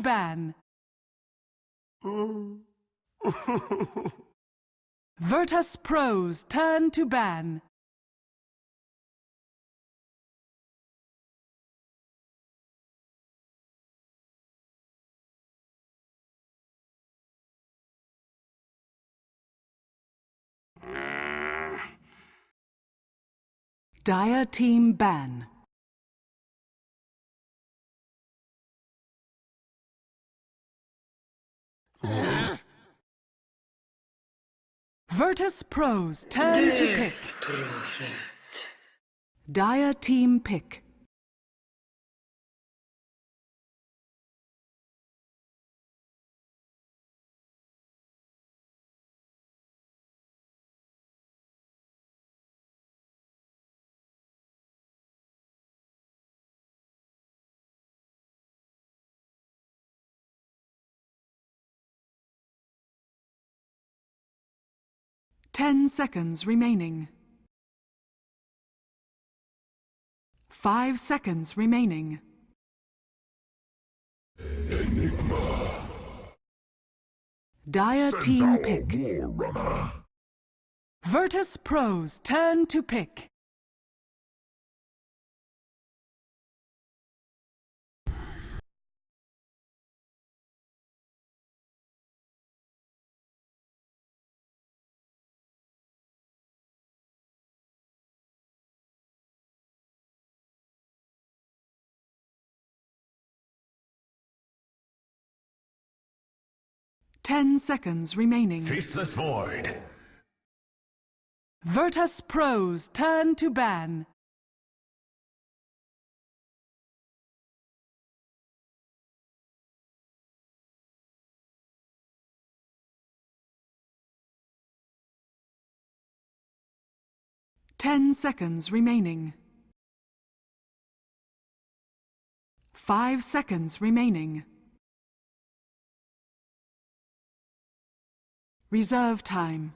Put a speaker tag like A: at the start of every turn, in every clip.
A: ban. Virtus Pro's turn to ban. Dire team ban. Virtus Pro's turn to pick. Dire team pick. Ten seconds remaining. 5 seconds remaining.
B: Enigma.
A: Dire team pick.
B: War runner.
A: Virtus Pro's turn to pick. Ten seconds remaining.
B: Faceless Void.
A: Virtus Pro's turn to ban. Ten seconds remaining. 5 seconds remaining. Reserve time.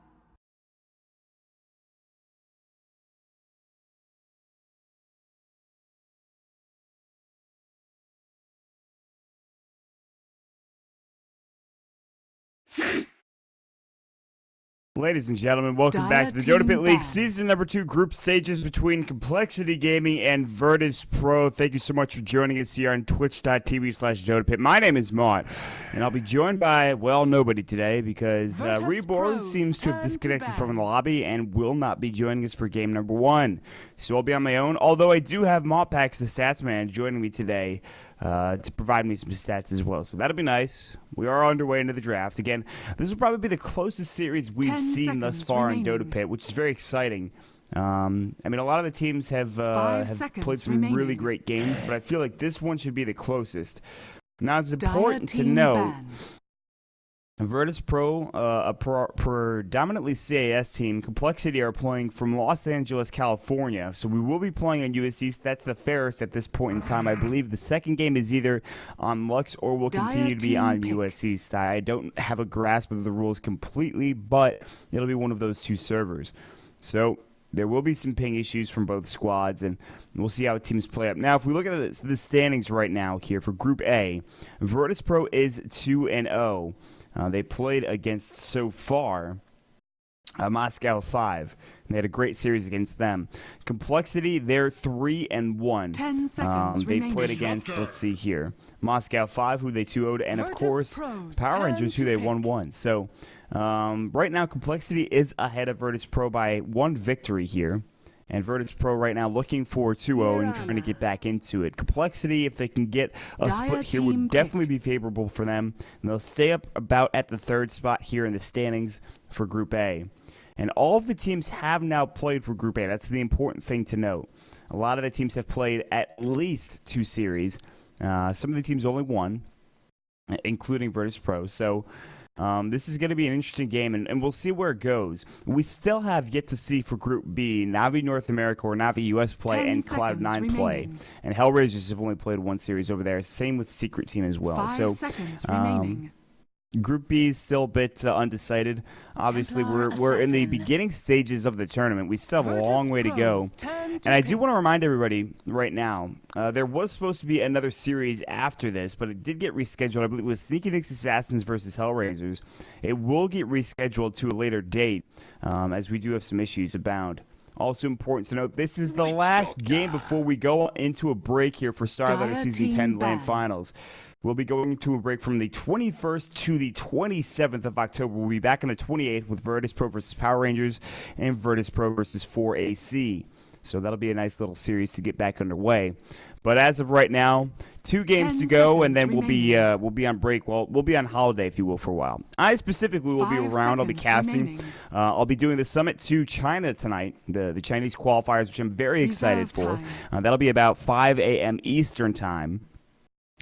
C: Ladies and gentlemen, welcome back to the Dota Pit League Season number 2 group stages between Complexity Gaming and Virtus Pro. Thank you so much for joining us here on twitch.tv/DotaPit. My name is Mont, and I'll be joined by, well, nobody today because Reborn seems to have disconnected from the lobby and will not be joining us for game number 1. So I'll be on my own, although I do have Montpax, the stats man, joining me today to provide me some stats as well. So that'll be nice. We are underway into the draft. Again, this will probably be the closest series we've seen thus far remaining in Dota Pit, which is very exciting. I mean, a lot of the teams have played some really great games, but I feel like this one should be the closest. Now, it's important to know Virtus Pro, a predominantly CAS team, Complexity are playing from Los Angeles, California. So we will be playing on USC. That's the fairest at this point in time. I believe the second game is either on Lux or will continue to be on USC. I don't have a grasp of the rules completely, but it'll be one of those two servers. So there will be some ping issues from both squads, and we'll see how teams play up. Now, if we look at the standings right now here for Group A, Virtus Pro is 2-0. They played against, so far, Moscow 5. And they had a great series against them. Complexity, they're 3-1.
A: 10 seconds
C: They
A: remaining.
C: played against, let's see here, Moscow 5, who they 2-0'd, and of course, Power Rangers, who they 1-1. So, right now, Complexity is ahead of Virtus Pro by 1 victory here. And Virtus Pro right now looking for 2-0 and trying to get back into it. Complexity, if they can get a split here, would definitely be favorable for them. And they'll stay up about at the 3rd spot here in the standings for Group A. And all of the teams have now played for Group A. That's the important thing to note. A lot of the teams have played at least 2 series. Some of the teams only 1, including Virtus Pro. So this is going to be an interesting game, and we'll see where it goes. We still have yet to see for Group B, Navi North America or Navi US play and Cloud9 play. And Hellraisers have only played 1 series over there. Same with Secret Team as well.
A: 5 seconds remaining.
C: Group B is still a bit undecided. Obviously, we're in the beginning stages of the tournament. We still have a long way to go. And I do want to remind everybody right now, there was supposed to be another series after this, but it did get rescheduled. I believe it was Sneaky Nick's Assassins versus Hellraisers. It will get rescheduled to a later date, as we do have some issues abound. Also important to note, this is the last game before we go into a break here for Starlighter Season 10 LAN Finals. We'll be going to a break from the 21st to the 27th of October. We'll be back on the 28th with Virtus Pro versus Power Rangers and Virtus Pro versus 4AC. So that'll be a nice little series to get back underway. But as of right now, 2 games to go, and then we'll be on break. Well, we'll be on holiday, if you will, for a while. I specifically will be around. I'll be casting. I'll be doing the Summit to China tonight, the Chinese qualifiers, which I'm very excited for. That'll be about 5 a.m. Eastern time.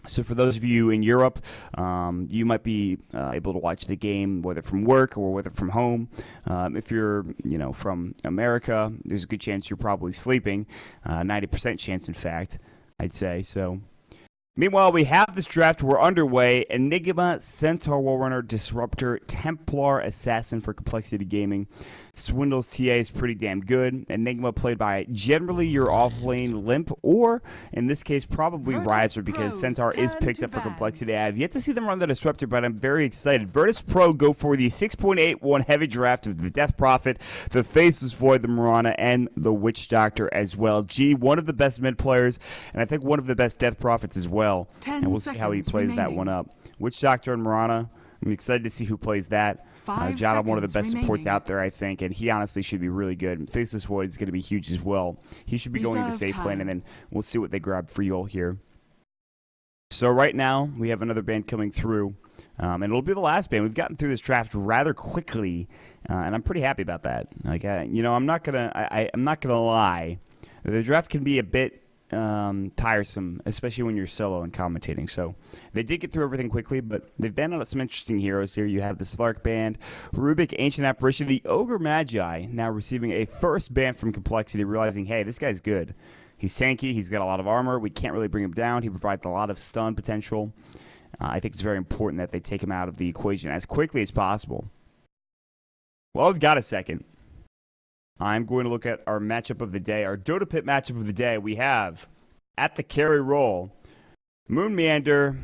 C: So for those of you in Europe, you might be able to watch the game whether from work or whether from home. If you're, from America, there's a good chance you're probably sleeping. 90% chance, in fact, I'd say. So, meanwhile, we have this draft. We're underway. Enigma, Centaur, Warrunner, Disruptor, Templar, Assassin for Complexity Gaming. Swindle's TA is pretty damn good. Enigma played by generally your off-lane Limp, or in this case probably Riser, because Centaur is picked up for Complexity. I have yet to see them run the Disruptor, but I'm very excited. Virtus Pro go for the 6.81 heavy draft of the Death Prophet, the Faceless Void, the Mirana, and the Witch Doctor as well. G, one of the best mid players, and I think one of the best Death Prophets as well. And we'll see how he plays that one up. Witch Doctor and Mirana, I'm excited to see who plays that. John, one of the best supports out there, I think, and he honestly should be really good. Faceless Void is going to be huge as well. He should be going to the safe lane, and then we'll see what they grab for you all here. So right now, we have another band coming through, and it'll be the last band. We've gotten through this draft rather quickly, and I'm pretty happy about that. Like, I'm not gonna lie. The draft can be a bit tiresome, especially when you're solo and commentating. So they did get through everything quickly, but they've banned out some interesting heroes here. You have the Slark Band, Rubik, Ancient Apparition, the Ogre Magi now receiving a first ban from Complexity, realizing, hey, this guy's good. He's tanky, he's got a lot of armor, we can't really bring him down, he provides a lot of stun potential. I think it's very important that they take him out of the equation as quickly as possible. Well, we've got a second. I'm going to look at our matchup of the day, our Dota Pit matchup of the day. We have, at the carry role, Moon Meander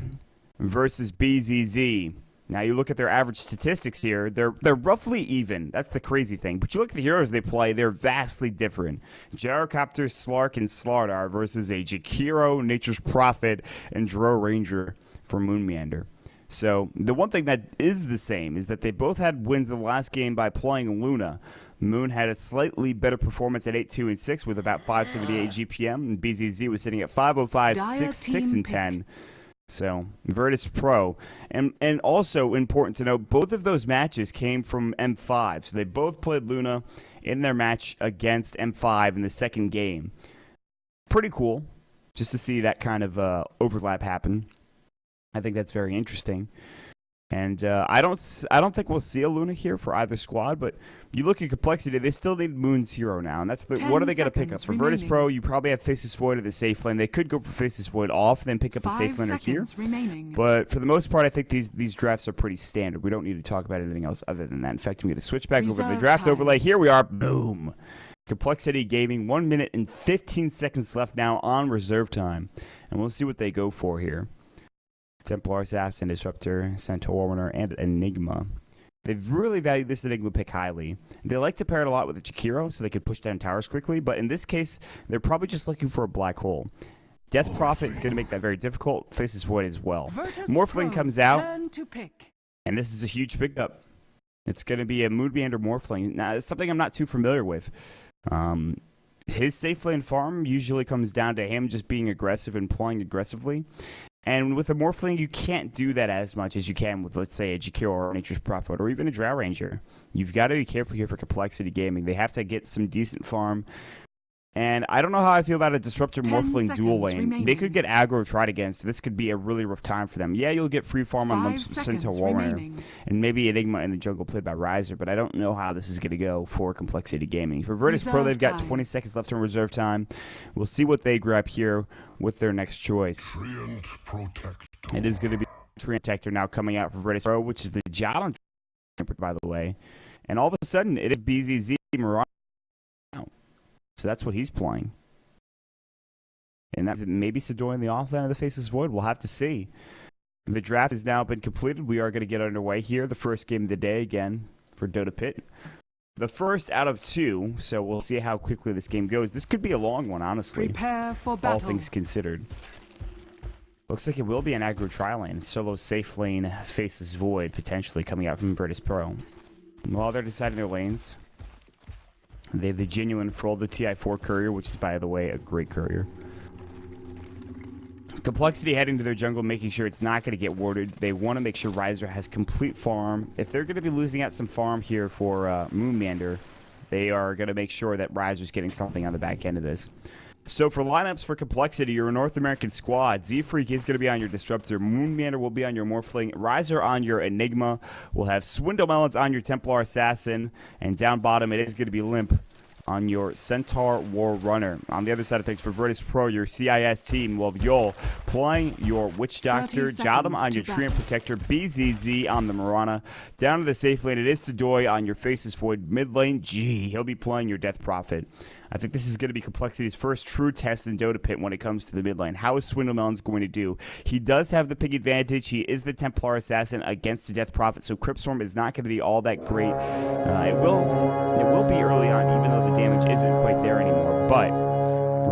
C: versus BZZ. Now, you look at their average statistics here, they're roughly even. That's the crazy thing. But you look at the heroes they play, they're vastly different. Gyrocopter, Slark, and Slardar versus a Jakiro, Nature's Prophet, and Dro Ranger for Moon Meander. So, the one thing that is the same is that they both had wins in the last game by playing Luna. Moon had a slightly better performance at 8-2 and 6 with about 578 GPM, and BZZ was sitting at 505, 6, 6, and 10. So, Virtus Pro. And also important to note, both of those matches came from M5. So, they both played Luna in their match against M5 in the second game. Pretty cool just to see that kind of overlap happen. I think that's very interesting. And I don't think we'll see a Luna here for either squad, but you look at Complexity, they still need Moon's hero now, and that's what are they going to pick up? For Virtus Pro, you probably have Faceless Void at the safe lane. They could go for Faceless Void off, then pick up a safe laner here. But for the most part, I think these drafts are pretty standard. We don't need to talk about anything else other than that. In fact, I'm going to switch back over to the draft overlay. Here we are. Boom. Complexity Gaming, 1 minute and 15 seconds left now on reserve time. And we'll see what they go for here. Templar, Assassin, Disruptor, Centaur, Warrunner, and Enigma. They've really valued this Enigma pick highly. They like to pair it a lot with the Jakiro so they could push down towers quickly, but in this case, they're probably just looking for a black hole. Death Prophet is going to make that very difficult. Faceless Void as well. Morphling comes out, and this is a huge pickup. It's going to be a Moon Meander Morphling. Now, it's something I'm not too familiar with. His safe lane farm usually comes down to him just being aggressive and playing aggressively. And with a Morphling, you can't do that as much as you can with, let's say, a Jakiro or Nature's Prophet or even a Drow Ranger. You've got to be careful here for Complexity Gaming. They have to get some decent farm. And I don't know how I feel about a Disruptor Morphling dual lane. Remaining. They could get aggro tried against. This could be a really rough time for them. Yeah, you'll get free farm on Centaur Warrunner. And maybe Enigma in the jungle played by Riser, but I don't know how this is going to go for Complexity Gaming. For Virtus Pro, they've got 20 seconds left on reserve time. We'll see what they grab here with their next choice. It is going to be Tree Protector now coming out for Virtus Pro, which is the Jotun, by the way. And all of a sudden, it is BZZ Mirage. So that's what he's playing. And that's maybe Sedoy in the offlane of the Faceless Void. We'll have to see. The draft has now been completed. We are going to get underway here. The first game of the day again for Dota Pit. The first out of 2, so we'll see how quickly this game goes. This could be a long one, honestly.
A: Prepare for battle.
C: All things considered. Looks like it will be an aggro tri-lane. Solo safe lane Faceless Void potentially coming out from Virtus Pro. While they're deciding their lanes, they have the genuine for all the TI4 courier, which is, by the way, a great courier. Complexity heading to their jungle, making sure it's not going to get warded. They want to make sure Riser has complete farm. If they're going to be losing out some farm here for Moonmander, they are going to make sure that Riser's getting something on the back end of this. So for lineups for Complexity, you're a North American squad. Z-Freak is going to be on your Disruptor. Moonmander will be on your Morphling. Riser on your Enigma. We'll have Swindle Melons on your Templar Assassin. And down bottom, it is going to be Limp on your Centaur War Runner. On the other side of things, for Virtus Pro, your CIS team will have Yol playing your Witch Doctor, Jadam on your Treant Protector, BZZ on the Mirana. Down to the safe lane, it is Sedoy on your Faceless Void. Mid lane, he'll be playing your Death Prophet. I think this is going to be Complexity's first true test in Dota Pit when it comes to the mid lane. How is Swindlemelons going to do? He does have the pig advantage. He is the Templar Assassin against the Death Prophet, so Cryptstorm is not going to be all that great. It will be early on, even though the damage isn't quite there anymore. But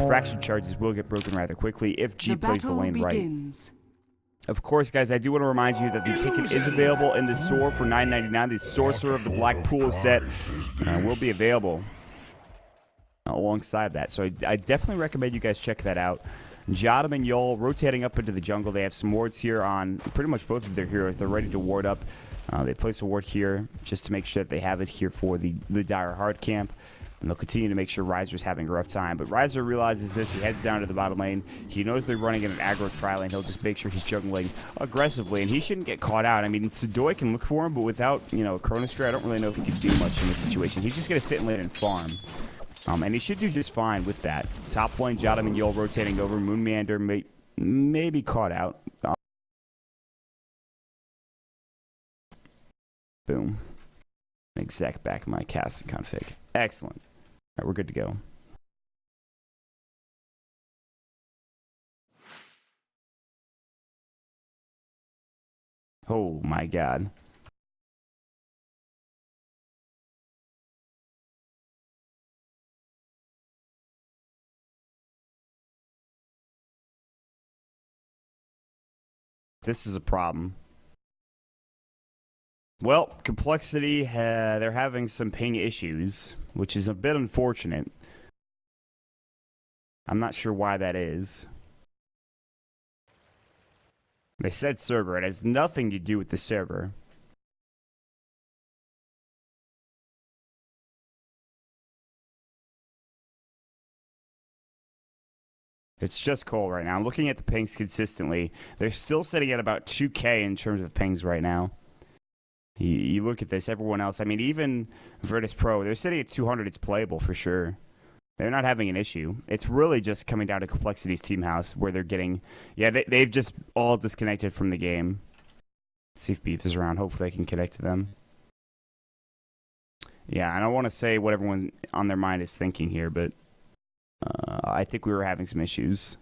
C: refraction charges will get broken rather quickly if G plays the lane right. Of course, guys, I do want to remind you that the ticket is available in the store for $9.99. The Sorcerer of the Black Pool set will be available alongside that. So I definitely recommend you guys check that out. Jadam and Yol rotating up into the jungle. They have some wards here on pretty much both of their heroes. They're ready to ward up. They place a ward here just to make sure that they have it here for the Dire Hard camp. And they'll continue to make sure Riser's having a rough time. But Riser realizes this. He heads down to the bottom lane. He knows they're running in an aggro tri lane. He'll just make sure he's juggling aggressively. And he shouldn't get caught out. I mean, Sedoy can look for him, but without, a Chronosphere, I don't really know if he can do much in this situation. He's just going to sit in lane and farm. And he should do just fine with that. Top lane, Jadam and Yol rotating over. Moonmander may be caught out. Boom. Exec back my cast config. Excellent. All right, we're good to go. Oh my god. This is a problem. Well, Complexity, they're having some ping issues, which is a bit unfortunate. I'm not sure why that is. They said server. It has nothing to do with the server. It's just cold right now. I'm looking at the pings consistently. They're still sitting at about 2K in terms of pings right now. You look at this, everyone else, I mean, even Virtus Pro, they're sitting at 200. It's playable for sure. They're not having an issue. It's really just coming down to Complexity's team house where they're getting, they've just all disconnected from the game. Let's see if Beef is around. Hopefully I can connect to them. Yeah, I don't want to say what everyone on their mind is thinking here, but I think we were having some issues.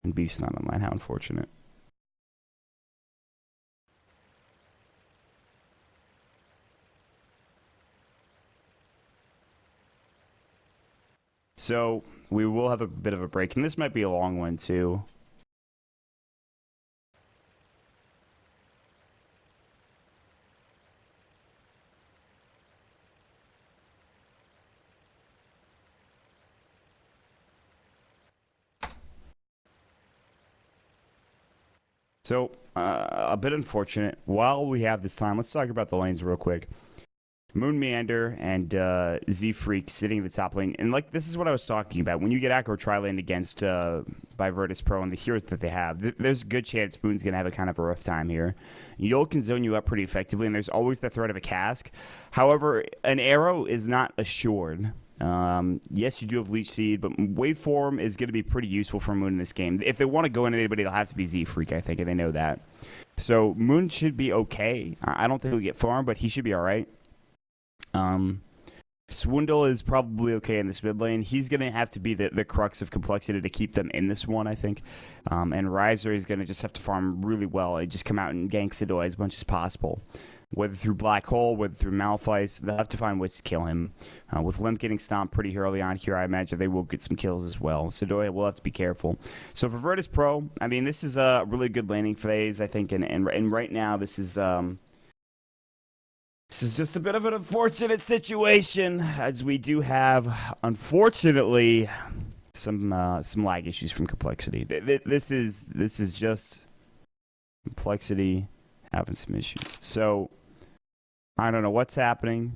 C: And Beef's not online. How unfortunate. So we will have a bit of a break, and this might be a long one too. So a bit unfortunate. While we have this time, let's talk about the lanes real quick. Moonmander and Z-Freak sitting in the top lane. And, this is what I was talking about. When you get aggro tri-lane against by Virtus Pro and the heroes that they have, there's a good chance Moon's going to have a kind of a rough time here. Yol can zone you up pretty effectively, and there's always the threat of a cask. However, an arrow is not assured. Yes, you do have Leech Seed, but Waveform is going to be pretty useful for Moon in this game. If they want to go into anybody, it'll have to be Z-Freak, I think, and they know that. So Moon should be okay. I don't think he'll get farmed, but he should be all right. Swindle is probably okay in this mid lane. He's going to have to be the crux of complexity to keep them in this one, I think. And Riser is going to just have to farm really well and just come out and gank Sidoi as much as possible. Whether through Black Hole, whether through Malphite, they'll have to find ways to kill him. With Limp getting stomped pretty early on here, I imagine they will get some kills as well. Sidoi will have to be careful. So for Virtus Pro, I mean, this is a really good laning phase, I think. And right now, this is just a bit of an unfortunate situation, as we do have, unfortunately, some lag issues from complexity. This is just complexity having some issues. So I don't know what's happening.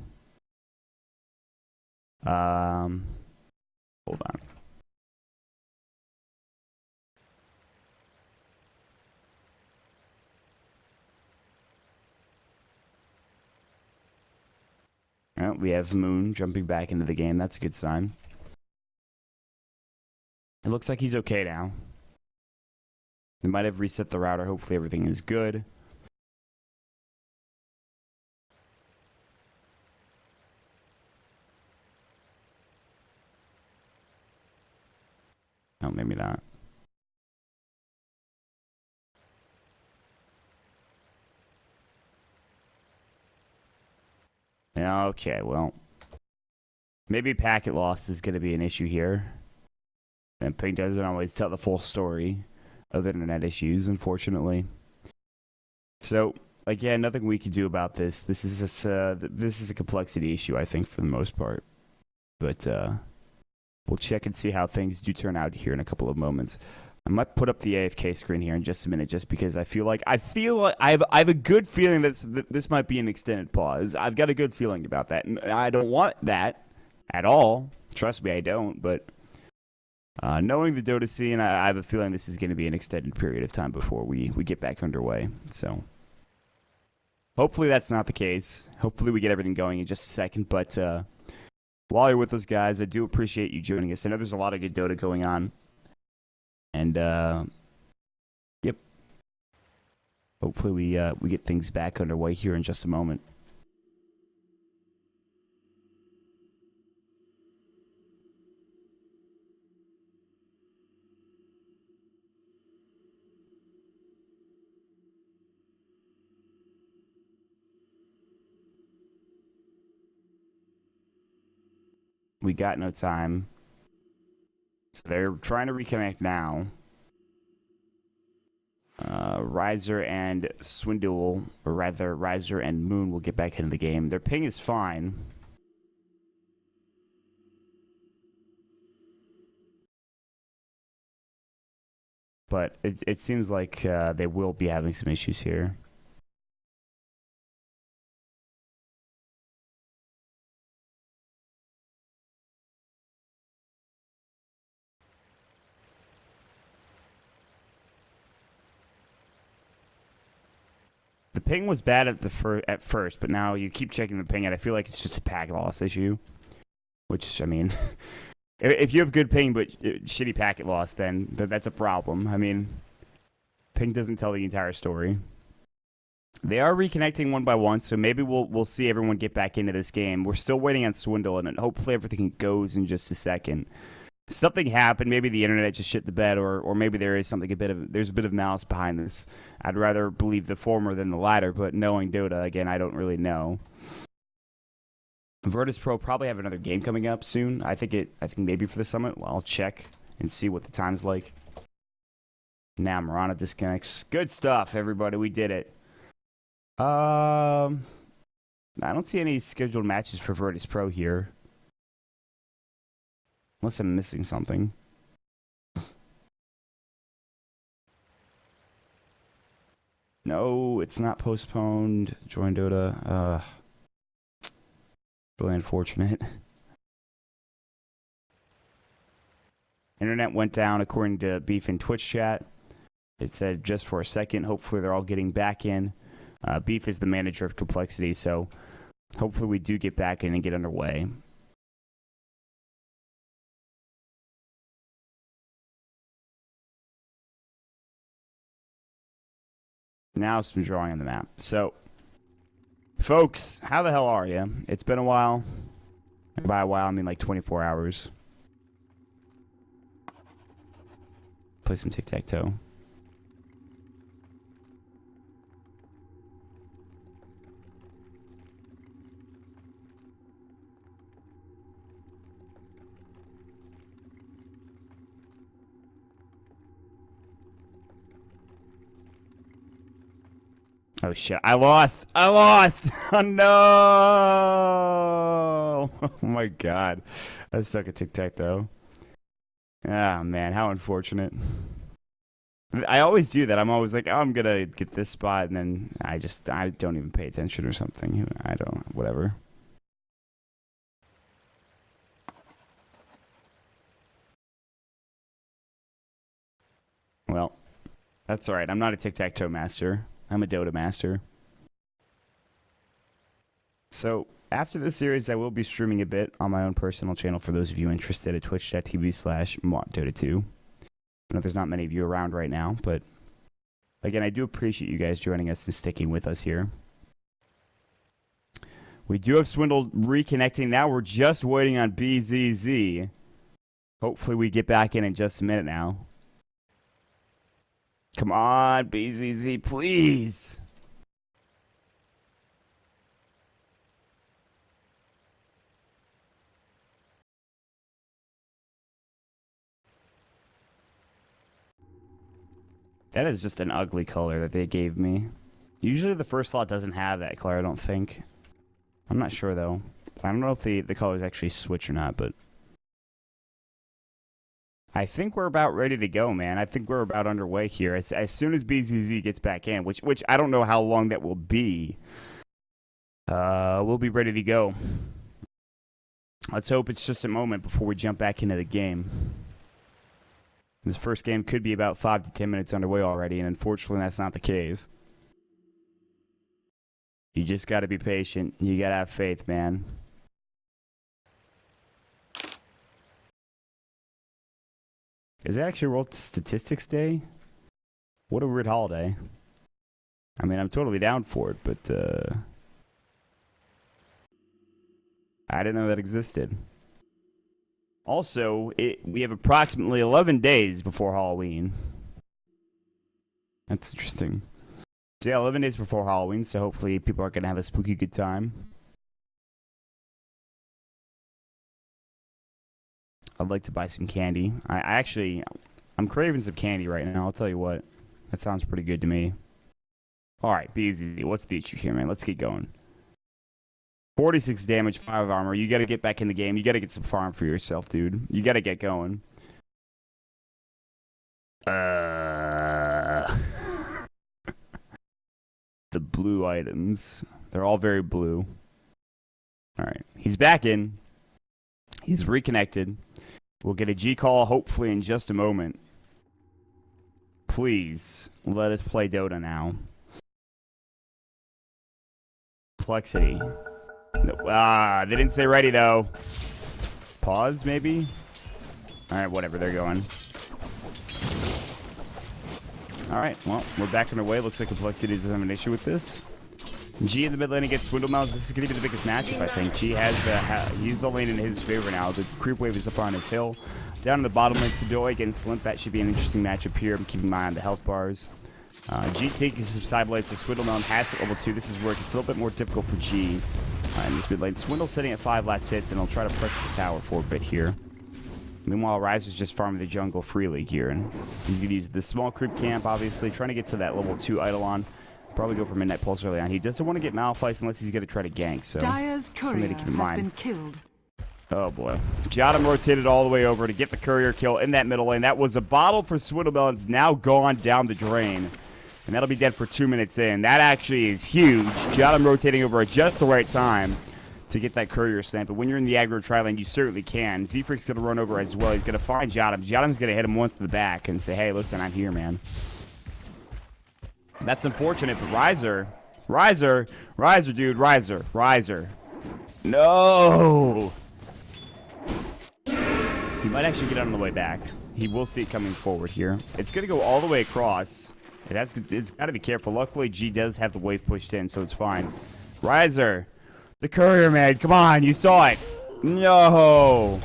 C: Hold on. Well, we have Moon jumping back into the game. That's a good sign. It looks like he's okay now. They might have reset the router. Hopefully everything is good. No, maybe not. Okay, well, maybe packet loss is going to be an issue here. And Ping doesn't always tell the full story of internet issues, unfortunately. So, again, nothing we can do about this. This is a complexity issue, I think, for the most part. But we'll check and see how things do turn out here in a couple of moments. I might put up the AFK screen here in just a minute, just because I feel like I have a good feeling that this might be an extended pause. I've got a good feeling about that, and I don't want that at all. Trust me, I don't. But knowing the Dota scene, I have a feeling this is going to be an extended period of time before we get back underway. So hopefully that's not the case. Hopefully we get everything going in just a second. But while you're with us, guys, I do appreciate you joining us. I know there's a lot of good Dota going on. And, yep. Hopefully we get things back underway here in just a moment. We got no time. So they're trying to reconnect now. Riser and Swindle, or rather Riser and Moon will get back into the game. Their ping is fine. But it seems like they will be having some issues here. The ping was bad at first, but now you keep checking the ping, and I feel like it's just a packet loss issue. Which, I mean, if you have good ping but shitty packet loss, then that's a problem. I mean, ping doesn't tell the entire story. They are reconnecting one by one, so maybe we'll see everyone get back into this game. We're still waiting on Swindle, and hopefully everything goes in just a second. Something happened. Maybe the internet just shit the bed, or maybe there is something there's a bit of malice behind this. I'd rather believe the former than the latter, but knowing Dota, again, I don't really know. Virtus Pro probably have another game coming up soon. I think maybe for the summit. Well, I'll check and see what the time's like. Now Marana disconnects. Good stuff, everybody. We did it. I don't see any scheduled matches for Virtus Pro here. Unless I'm missing something. No, it's not postponed. Join Dota. Really unfortunate. Internet went down according to Beef in Twitch chat. It said just for a second. Hopefully they're all getting back in. Beef is the manager of Complexity, so hopefully we do get back in and get underway. Now some drawing on the map. So, folks, how the hell are you? It's been a while. By a while, I mean like 24 hours. Play some tic-tac-toe. Oh shit, I lost! I lost! Oh no! Oh my god. I suck at tic-tac-toe. Ah man, how unfortunate. I always do that. I'm always like, oh, I'm gonna get this spot, and then I don't even pay attention or something. I don't, whatever. Well, that's alright. I'm not a tic-tac-toe master. I'm a Dota master. So, after this series, I will be streaming a bit on my own personal channel for those of you interested at twitch.tv/Dota2. I know there's not many of you around right now, but again, I do appreciate you guys joining us and sticking with us here. We do have Swindle reconnecting. Now we're just waiting on BZZ. Hopefully we get back in just a minute now. Come on, BZZ, please. That is just an ugly color that they gave me. Usually the first slot doesn't have that color, I don't think. I'm not sure, though. I don't know if the colors actually switch or not, but I think we're about ready to go, man. I think we're about underway here. As soon as BZZ gets back in, which I don't know how long that will be, we'll be ready to go. Let's hope it's just a moment before we jump back into the game. This first game could be about 5 to 10 minutes underway already, and unfortunately that's not the case. You just got to be patient. You got to have faith, man. Is that actually World Statistics Day? What a weird holiday. I mean, I'm totally down for it, but I didn't know that existed. Also, we have approximately 11 days before Halloween. That's interesting. So yeah, 11 days before Halloween, so hopefully people are going to have a spooky good time. I'd like to buy some candy. I'm craving some candy right now, I'll tell you what. That sounds pretty good to me. Alright, BZZ, what's the issue here, man? Let's get going. 46 damage, 5 armor. You gotta get back in the game. You gotta get some farm for yourself, dude. You gotta get going. The blue items. They're all very blue. Alright, he's back in. He's reconnected. We'll get a G call hopefully in just a moment. Please, let us play Dota now. Complexity. No, they didn't say ready though. Pause, maybe? Alright, whatever, they're going. Alright, well, we're back on our way. Looks like Complexity doesn't have an issue with this. G in the mid lane against Swindle Mouse. This is going to be the biggest matchup, I think. G has, he's the lane in his favor now. The creep wave is up on his hill. Down in the bottom lane, Sudoi against Limp. That should be an interesting matchup here. I'm keeping my eye on the health bars. G taking some side blades, so Swindle Mouse has it level 2. This is where it gets a little bit more difficult for G in this mid lane. Swindle sitting at 5 last hits, and he'll try to pressure the tower for a bit here. Meanwhile, Riser's just farming the jungle freely here, and he's going to use the small creep camp, obviously, trying to get to that level 2 Eidolon. Probably go for Midnight Pulse early on. He doesn't want to get Malphite unless he's going to try to gank, so
A: Dire's courier
C: something to keep in
A: has
C: mind.
A: been killed.
C: Oh boy. Jottam rotated all the way over to get the courier kill in that middle lane. That was a bottle for Swindlebell. It's now gone down the drain. And that'll be dead for 2 minutes in. That actually is huge. Jottam rotating over at just the right time to get that courier stamp. But when you're in the aggro tri lane, you certainly can. Z-Freak's going to run over as well. He's going to find Jottam. Jottam's going to hit him once in the back and say, hey, listen, I'm here, man. That's unfortunate, but Riser, dude, Riser. No! He might actually get on the way back. He will see it coming forward here. It's going to go all the way across. It's got to be careful. Luckily, G does have the wave pushed in, so it's fine. Riser. The courier, man. Come on. You saw it. No.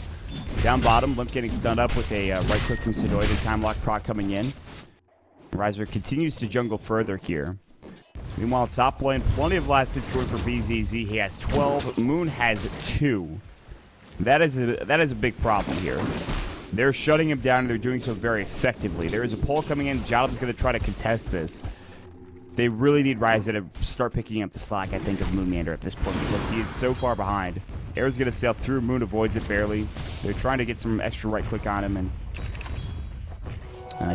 C: Down bottom. Limp getting stunned up with a right click from Sidoi. The time lock proc coming in. Riser continues to jungle further here. Meanwhile, top lane, plenty of last hits going for BZZ. He has 12. Moon has 2. That is a big problem here. They're shutting him down, and they're doing so very effectively. There is a pull coming in. Jotham's going to try to contest this. They really need Riser to start picking up the slack, I think, of Moonmander at this point, because he is so far behind. Arrow's going to sail through. Moon avoids it barely. They're trying to get some extra right click on him, and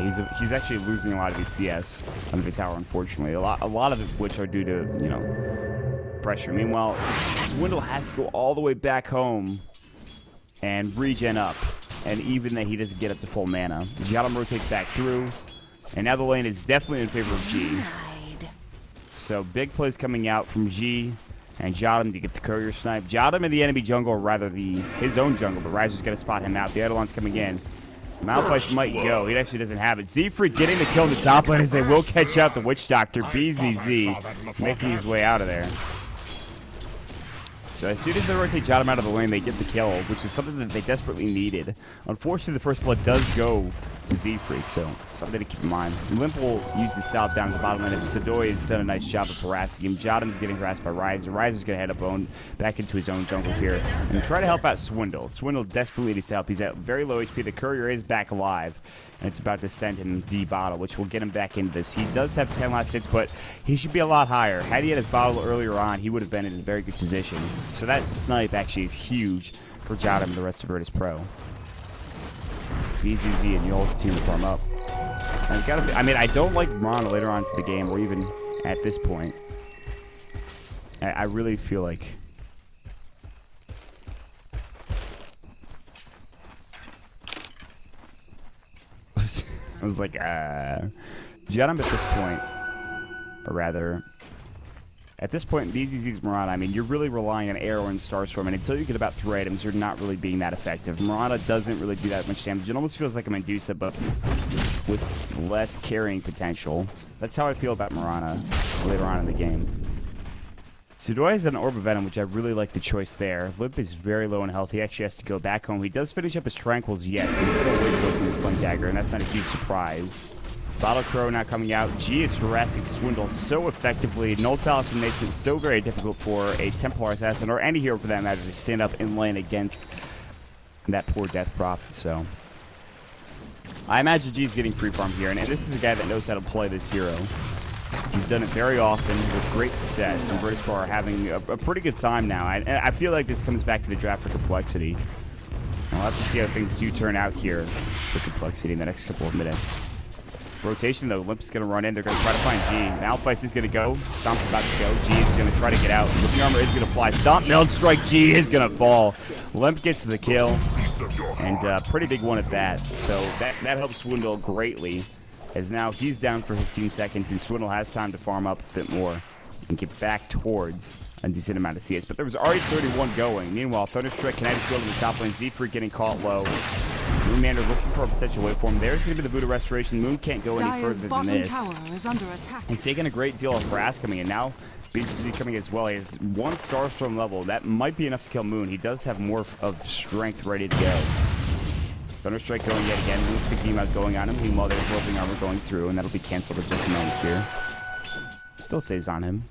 C: he's actually losing a lot of his CS under the tower, unfortunately. A lot of which are due to, pressure. Meanwhile, Swindle has to go all the way back home and regen up. And even that he doesn't get up to full mana. Jotham rotates back through. And now the lane is definitely in favor of G. So big plays coming out from G and Jotham to get the courier snipe. Jotham in the enemy jungle, or rather his own jungle, but Riser's going to spot him out. The Eidolon's coming in. Malphite might go. He actually doesn't have it. Z-Freak getting the kill in the top lane as they will catch out the Witch Doctor. BZZ making his way out of there. So as soon as they rotate Jotham out of the lane, they get the kill, which is something that they desperately needed. Unfortunately, the first blood does go to Z-Freak, so something to keep in mind. Limp will use the salve down to the bottom lane. If Sidoi has done a nice job of harassing him, Jotham's getting harassed by Riser. Riser's going to head up back into his own jungle here and try to help out Swindle. Swindle desperately needs help. He's at very low HP. The courier is back alive, and it's about to send him the bottle, which will get him back into this. He does have 10 last hits, but he should be a lot higher. Had he had his bottle earlier on, he would have been in a very good position. So that snipe actually is huge for Jotham and the rest of Virtus Pro. BZZ and the whole team to farm up. I don't like Mono later on to the game, or even at this point. I really feel like I was like, Jotham at this point, or rather, at this point in BZZ's Mirana, you're really relying on Arrow and Starstorm, and until you get about 3 items, you're not really being that effective. Mirana doesn't really do that much damage. It almost feels like a Medusa, but with less carrying potential. That's how I feel about Mirana later on in the game. Sidoi has an Orb of Venom, which I really like the choice there. Limp is very low in health. He actually has to go back home. He does finish up his Tranquils yet, but he's still way to go from his Blink Dagger, and that's not a huge surprise. Bottle Crow now coming out. G is harassing Swindle so effectively. Null Talisman makes it so very difficult for a Templar Assassin, or any hero for that matter, to stand up in lane against that poor Death Prophet. So I imagine G is getting free farm here, and this is a guy that knows how to play this hero. He's done it very often with great success, and Virtus Pro are having a pretty good time now. I feel like this comes back to the draft for Complexity. We'll have to see how things do turn out here for Complexity in the next couple of minutes. Rotation, though. Limp's going to run in. They're going to try to find G. Malphite is going to go. Stomp's about to go. G is going to try to get out. Living Armor is going to fly. Stomp, Meld Strike. G is going to fall. Limp gets the kill, and pretty big one at that. So that helps Swindle greatly, as now he's down for 15 seconds, and Swindle has time to farm up a bit more and get back towards a decent amount of CS. But there was already 31 going. Meanwhile, Thunderstrike, Kinetic Field in the top lane. Z-Freak getting caught low. Moonmander looking for a potential waveform. There's going to be the Buddha Restoration. Moon can't go any further than this.
A: Tower is under attack.
C: He's taking a great deal of harass coming in. Now BCC coming as well. He has 1 Starstorm level. That might be enough to kill Moon. He does have more of strength ready to go. Thunderstrike going yet again. Moon's thinking about going on him. Meanwhile, there's Living Armor going through, and that'll be canceled in just a moment here. Still stays on him.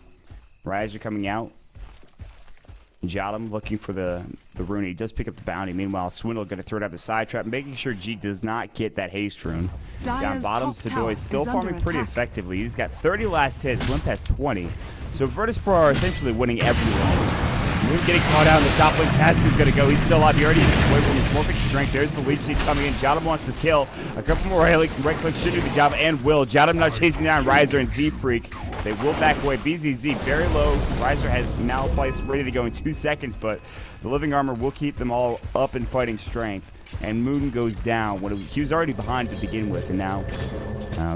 C: Riser coming out. Jotham looking for the rune. He does pick up the bounty. Meanwhile, Swindle going to throw it out the side trap, making sure G does not get that haste rune. Down bottom, Sidoi is still farming pretty effectively. He's got 30 last hits. Limp has 20. So Virtus Pro are essentially winning every lane. Moon getting caught out in the top lane. Kazuka's going to go. He's still alive. He already gets away from his perfect strength. There's the leech seed coming in. Jotham wants this kill. A couple more right click should do the job, and will. Jotham now chasing down Riser and Z-Freak. They will back away. BZZ very low. Riser has Malphite ready to go in 2 seconds, but the Living Armor will keep them all up in fighting strength. And Moon goes down when he was already behind to begin with, and now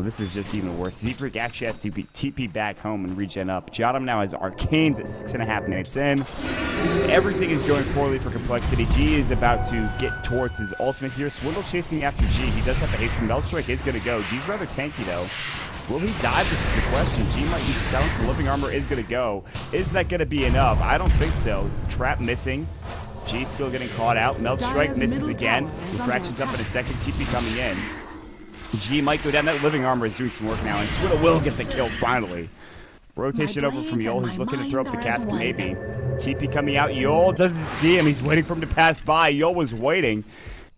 C: this is just even worse. Z-Freak actually has to TP back home and regen up. Jotham now has Arcanes at 6.5 minutes in. Everything is going poorly for Complexity. G is about to get towards his ultimate here. Swindle chasing after G. He does have the haste from Meld Strike. Is going to go. G's rather tanky, though. Will he dive? This is the question. G might use a silence. The living armor is going to go. Is that going to be enough? I don't think so. Trap missing. G still getting caught out. Melt Strike misses again. Refraction's up in a second. TP coming in. G might go down. That living armor is doing some work now, and Swiddle will get the kill finally. Rotation over from Yol, who's looking to throw up the casket maybe. TP coming out. Yol doesn't see him. He's waiting for him to pass by. Yol was waiting.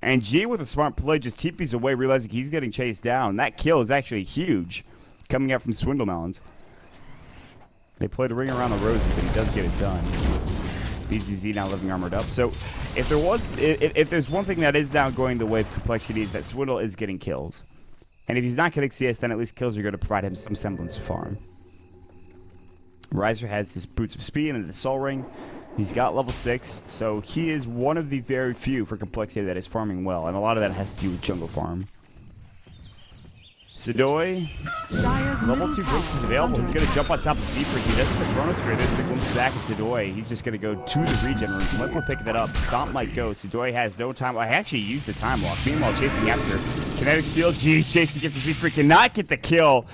C: And G with a smart play just TP's away, realizing he's getting chased down. That kill is actually huge. Coming out from Swindlemelons. They played a ring around the roses, but he does get it done. BZZ now living armored up. So if there's one thing that is now going the way of complexity is that Swindle is getting kills. And if he's not getting CS, then at least kills are going to provide him some semblance of farm. Riser has his Boots of Speed and the Soul Ring. He's got level 6, so he is one of the very few for complexity that is farming well, and a lot of that has to do with jungle farm. Sidoi, level 2 Glimpse is available. He's going to jump on top of Zephyr. He doesn't have the Chronosphere. There's the Glimpse back at Sidoi. He's just going to go to the regen room. Limp will pick that up. Stomp might go. Sidoi has no time. I actually used the time walk. Meanwhile, chasing after. Kinetic Field, G chasing after Zephyr. Cannot get the kill.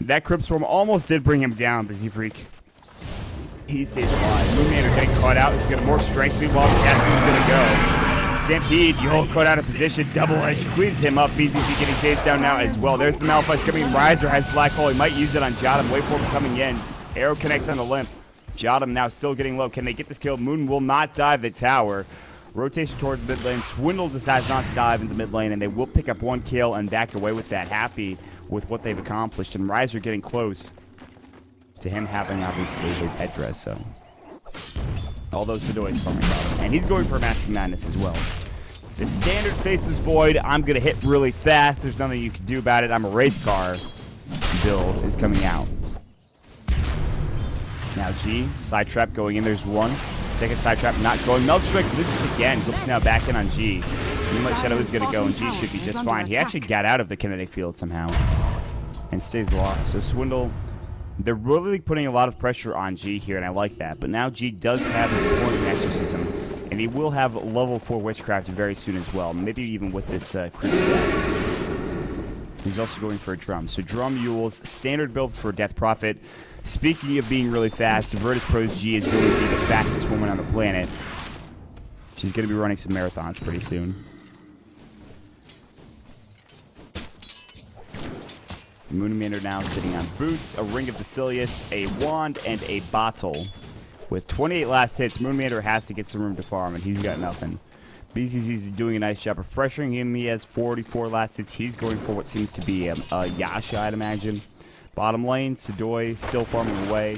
C: That Crypt Swarm almost did bring him down, but Zephyr, he stays alive. Moonman are getting caught out. He's got more strength. Meanwhile, the Cascad's going to go. Stampede, Yol caught out of position. Double Edge cleans him up. BZZ getting chased down now as well. There's the Malphite coming in. Riser has Black Hole. He might use it on Jotum. Wait for him coming in. Arrow connects on the Limp. Jotum now still getting low. Can they get this kill? Moon will not dive the tower. Rotation towards mid lane. Swindle decides not to dive into mid lane, and they will pick up one kill and back away with that, happy with what they've accomplished. And Riser getting close to him having, obviously, his headdress, so. Although Sidoi's farming bottom. And he's going for a Mask of Madness as well. The standard Faceless Void, I'm going to hit really fast. There's nothing you can do about it. I'm a race car build is coming out. Now G, side trap going in. There's one. Second side trap not going. Melt Strike misses again. Glimpse now back in on G. Moonlight Shadow is going to go, and G should be just fine. He actually got out of the kinetic field somehow and stays alive. So Swindle, they're really putting a lot of pressure on G here, and I like that. But now G does have his point in Exorcism, and he will have level 4 Witchcraft very soon as well. Maybe even with this creep stack. He's also going for a Drum. So Drum Yules, standard build for Death Prophet. Speaking of being really fast, Virtus Pro's G is going to be the fastest woman on the planet. She's going to be running some marathons pretty soon. Moonmander now sitting on Boots, a Ring of Basilius, a Wand, and a Bottle. With 28 last hits, Moonmander has to get some room to farm, and he's got nothing. BZZ's doing a nice job of pressuring him. He has 44 last hits. He's going for what seems to be a Yasha, I'd imagine. Bottom lane, Sidoi still farming away.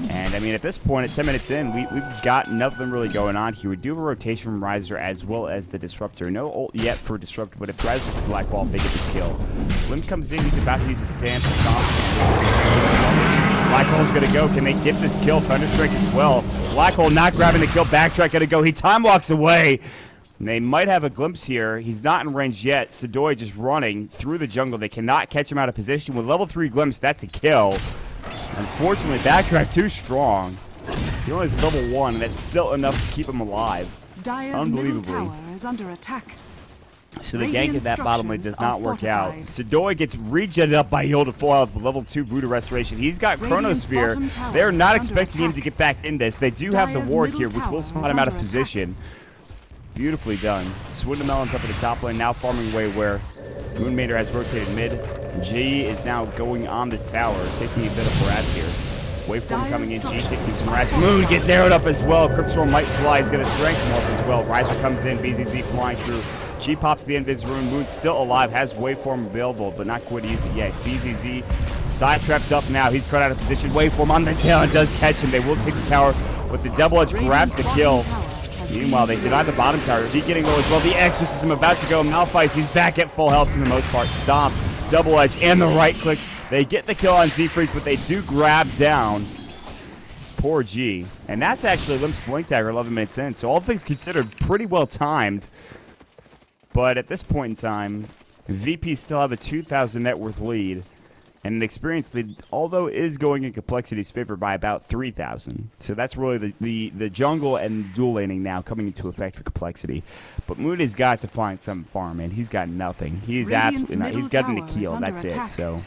C: And, I mean, at this point, at 10 minutes in, we've got nothing really going on here. We do have a rotation from Riser as well as the Disruptor. No ult yet for Disruptor, but if Riser gets Black Wall, they get this kill. Lim comes in. He's about to use his stand to stomp. Black Hole's going to go. Can they get this kill? Thunderstrike as well. Black Hole not grabbing the kill. Backtrack going to go. He time walks away. And they might have a glimpse here. He's not in range yet. Sidoi just running through the jungle. They cannot catch him out of position. With level 3 glimpse, that's a kill. Unfortunately, backtrack too strong. He only has level 1, and that's still enough to keep him alive. Unbelievably.
A: Tower is under attack.
C: So the gank at that bottom lane does not work out. Sidoi gets regened up by Yol to full health with level 2 Voodoo Restoration. He's got Chronosphere. They're not expecting him to get back in this. They do have the ward here, which will spot him out of position. Beautifully done. Swindlemelon's up at the top lane, now farming away where Moonmander has rotated mid. G is now going on this tower, taking a bit of harass here. Waveform coming in, G taking some harass. Moon gets arrowed up as well. Cryptstorm might fly, he's going to strength him up as well. Riser comes in, BZZ flying through. G pops the Invis rune. Moon still alive, has Waveform available, but not quite to use it yet. BZZ side trapped up now. He's caught out of position. Waveform on the tail and does catch him. They will take the tower, but the double edge grabs the kill. Meanwhile, they deny the bottom tower. G getting low as well. The Exorcism about to go. Malphite, he's back at full health for the most part. Stomp, double edge, and the right click. They get the kill on Z-Freak, but they do grab down poor G. And that's actually Limp's Blink Dagger 11 minutes in. So all things considered, pretty well timed. But at this point in time, VP still have a 2,000 net worth lead. And an experience lead, although is going in Complexity's favor by about 3,000. So that's really the jungle and dual laning now coming into effect for Complexity. But Moon has got to find some farm, and he's got nothing. He's absolutely not. He's got an Akil, that's it. So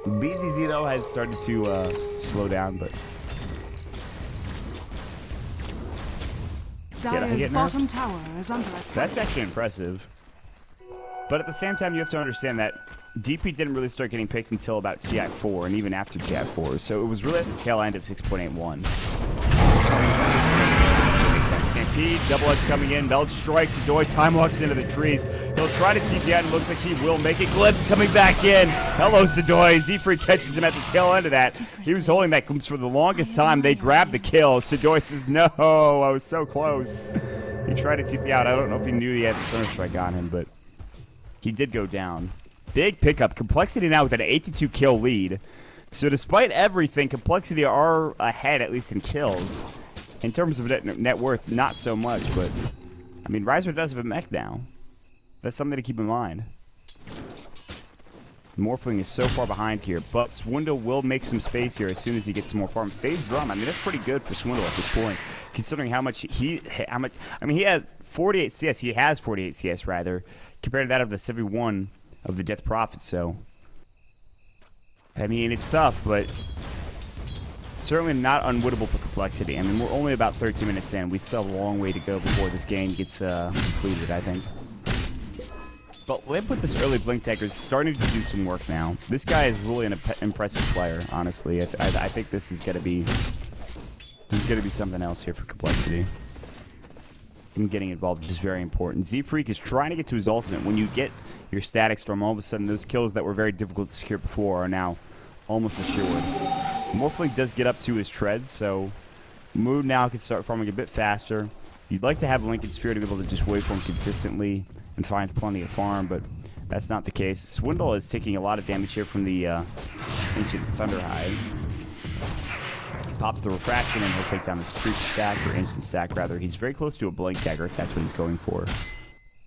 C: BZZ, though, has started to slow down, but...
A: Dire's bottom tower is under attack.
C: That's actually impressive. But at the same time, you have to understand that DP didn't really start getting picked until about TI4, and even after TI4, so it was really at the tail end of 6.81. 6.81 makes sense. Stampede, double edge coming in, Meld strikes, Doy time walks into the trees. He'll try to TP out, and looks like he will make it. Glimpse coming back in. Hello, Sadoy. Z-Free catches him at the tail end of that. He was holding that glimpse for the longest time. They grabbed the kill. Sadoy says, no, I was so close. He tried to TP out. I don't know if he knew he had the Thunder Strike on him, but he did go down. Big pickup. Complexity now with an 8-2 kill lead. So despite everything, Complexity are ahead, at least in kills. In terms of net worth, not so much, but I mean, Riser does have a mech now. That's something to keep in mind. Morphling is so far behind here, but Swindle will make some space here as soon as he gets some more farm. Phase Drum, I mean, that's pretty good for Swindle at this point, considering how much he had 48 CS. He has 48 CS, rather, compared to that of the 71 of the Death Prophet, so... I mean, it's tough, but certainly not unwinnable for Complexity. I mean, we're only about 13 minutes in. We still have a long way to go before this game gets completed, I think. But Limp with this early Blink Dagger is starting to do some work now. This guy is really an impressive player, honestly. I think this is going to be something else here for Complexity. Him getting involved is very important. Z-Freak is trying to get to his ultimate. When you get your Static Storm, all of a sudden those kills that were very difficult to secure before are now almost assured. Morphling does get up to his treads, so Mood now can start farming a bit faster. You'd like to have Lincoln Sphere to be able to just waveform consistently and find plenty of farm, but that's not the case. Swindle is taking a lot of damage here from the Ancient Thunderhide. Pops the Refraction and he'll take down this Creep stack, or Ancient stack rather. He's very close to a Blink Dagger if that's what he's going for.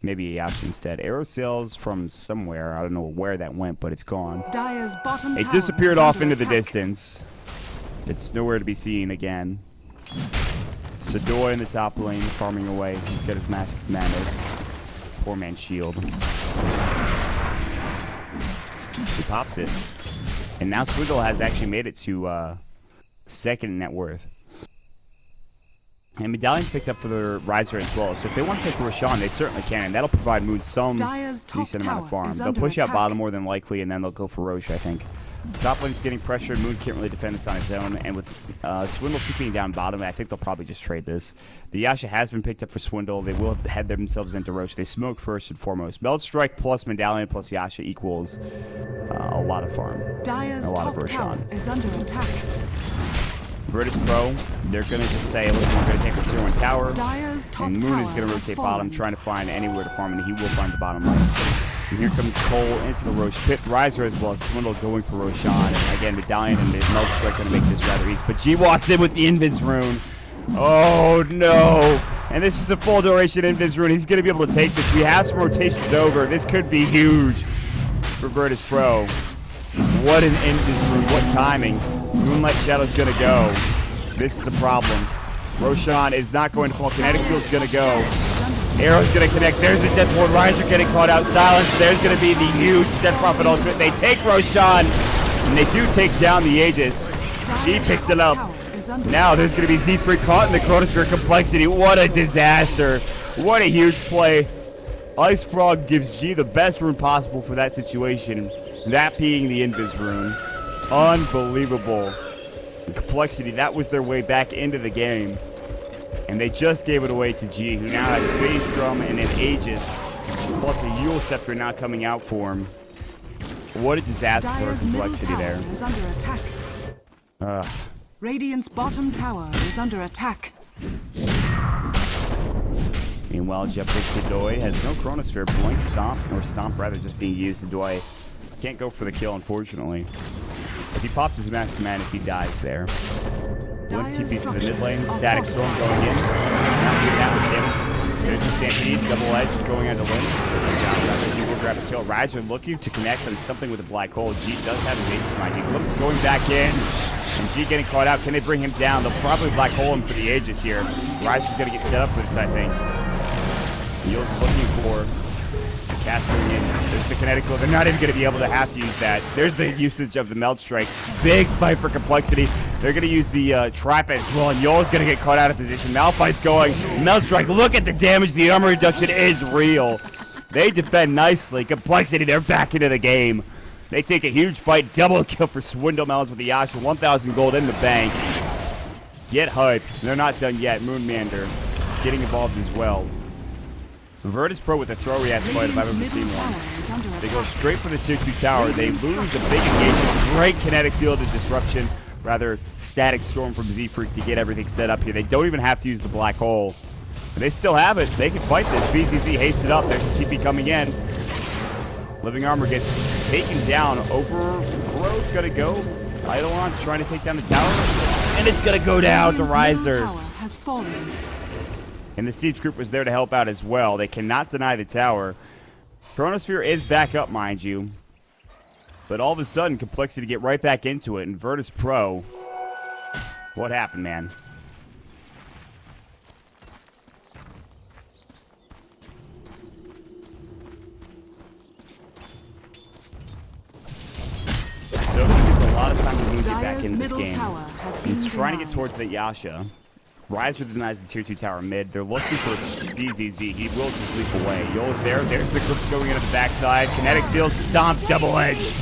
C: Maybe a Yash instead. Arrow sails from somewhere. I don't know where that went, but it's gone.
A: Dire's bottom
C: it disappeared off into the distance. It's nowhere to be seen again. Sadoy in the top lane, farming away. He's got his Mask of Madness. Poor man's shield. He pops it. And now Swiggle has actually made it to second net worth. And Medallion's picked up for the Riser as well. So if they want to take Roshan, they certainly can. And that'll provide Mood some decent amount of farm. They'll push out bottom more than likely, and then they'll go for Roche, I think. Top lane's getting pressured. Mood can't really defend this on his own. And with Swindle TPing down bottom, I think they'll probably just trade this. The Yasha has been picked up for Swindle. They will head themselves into Roche. They smoke first and foremost. Meld Strike plus Medallion plus Yasha equals a lot of farm.
A: Dire's
C: a lot of
A: top tower
C: Roshan.
A: is under attack.
C: Virtus Pro, they're going to just say, listen, we're going to take our tier 1 tower.
A: Dire's top
C: And Moon is going to rotate bottom, trying to find anywhere to farm, and he will find the bottom lane. And here comes Cole into the Roche pit. Riser as well as Swindle going for Roshan. And again, Medallion and Meld Strike going to make this rather easy. But G walks in with the Invis Rune. Oh, no. And this is a full duration Invis Rune. He's going to be able to take this. We have some rotations over. This could be huge for Virtus Pro. What an Invis Rune. What timing. Moonlight Shadow's going to go. This is a problem. Roshan is not going to fall. Kinetic Field's going to go. Arrow's going to connect. There's the Death Ward. Riser getting caught out. Silence. There's going to be the huge Death Prophet ultimate. They take Roshan. And they do take down the Aegis. G picks it up. Now there's going to be Z3 caught in the Chronosphere Complexity. What a disaster. What a huge play. Ice Frog gives G the best rune possible for that situation. That being the Invis rune. Unbelievable. The Complexity, that was their way back into the game. And they just gave it away to G, who now has Phase Drum and an Aegis, plus a Yule Scepter now coming out for him. What a disaster for Complexity there.
A: Is under attack. Radiant's bottom tower is under attack.
C: Meanwhile, Jeff Sadoy has no Chronosphere. Blink Stomp, or Stomp rather, just being used. Sadoy can't go for the kill, unfortunately. If he pops his Mask of Madness, he dies there. Blink TPs to the mid lane. Static Storm going in. Not doing that with him. There's the Stampede, double edge going onto Lynch. He will grab a kill. Riser looking to connect on something with a black hole. G does have his Aegis, mind you. Glimpse going back in. And G getting caught out. Can they bring him down? They'll probably black hole him for the Aegis here. Riser's going to get set up for this, I think. Yield's looking for the Cast going in. There's the kinetic field. They're not even going to be able to have to use that. There's the usage of the Melt Strike. Big fight for Complexity. They're going to use the Trap as well, and Yola's going to get caught out of position. Malphite's going. Melt Strike. Look at the damage. The armor reduction is real. They defend nicely. Complexity, they're back into the game. They take a huge fight. Double kill for Swindlemelons with the Yasha. 1,000 gold in the bank. Get hyped. They're not done yet. Moonmander getting involved as well. Virtus Pro with a throw react fight if I've ever seen one. They go straight for the tier 2 tower. They lose a big engagement. Great kinetic field and disruption. Rather static storm from Z-Freak to get everything set up here. They don't even have to use the black hole. But they still have it. They can fight this. BZZ hasted up. There's the TP coming in. Living Armor gets taken down. Overgrowth gonna go. Eidolon's trying to take down the tower. And it's gonna go down to Riser. And the Siege group was there to help out as well. They cannot deny the tower. Chronosphere is back up, mind you. But all of a sudden, Complexity get right back into it. And Virtus Pro. What happened, man? So this gives a lot of time to Moon get back into this game. He's trying to get towards the Yasha. Riser denies the tier 2 tower mid. They're looking for BZZ. He will just leap away. Yola's there. There's the groups going into the backside. Kinetic field, stomp, double edge.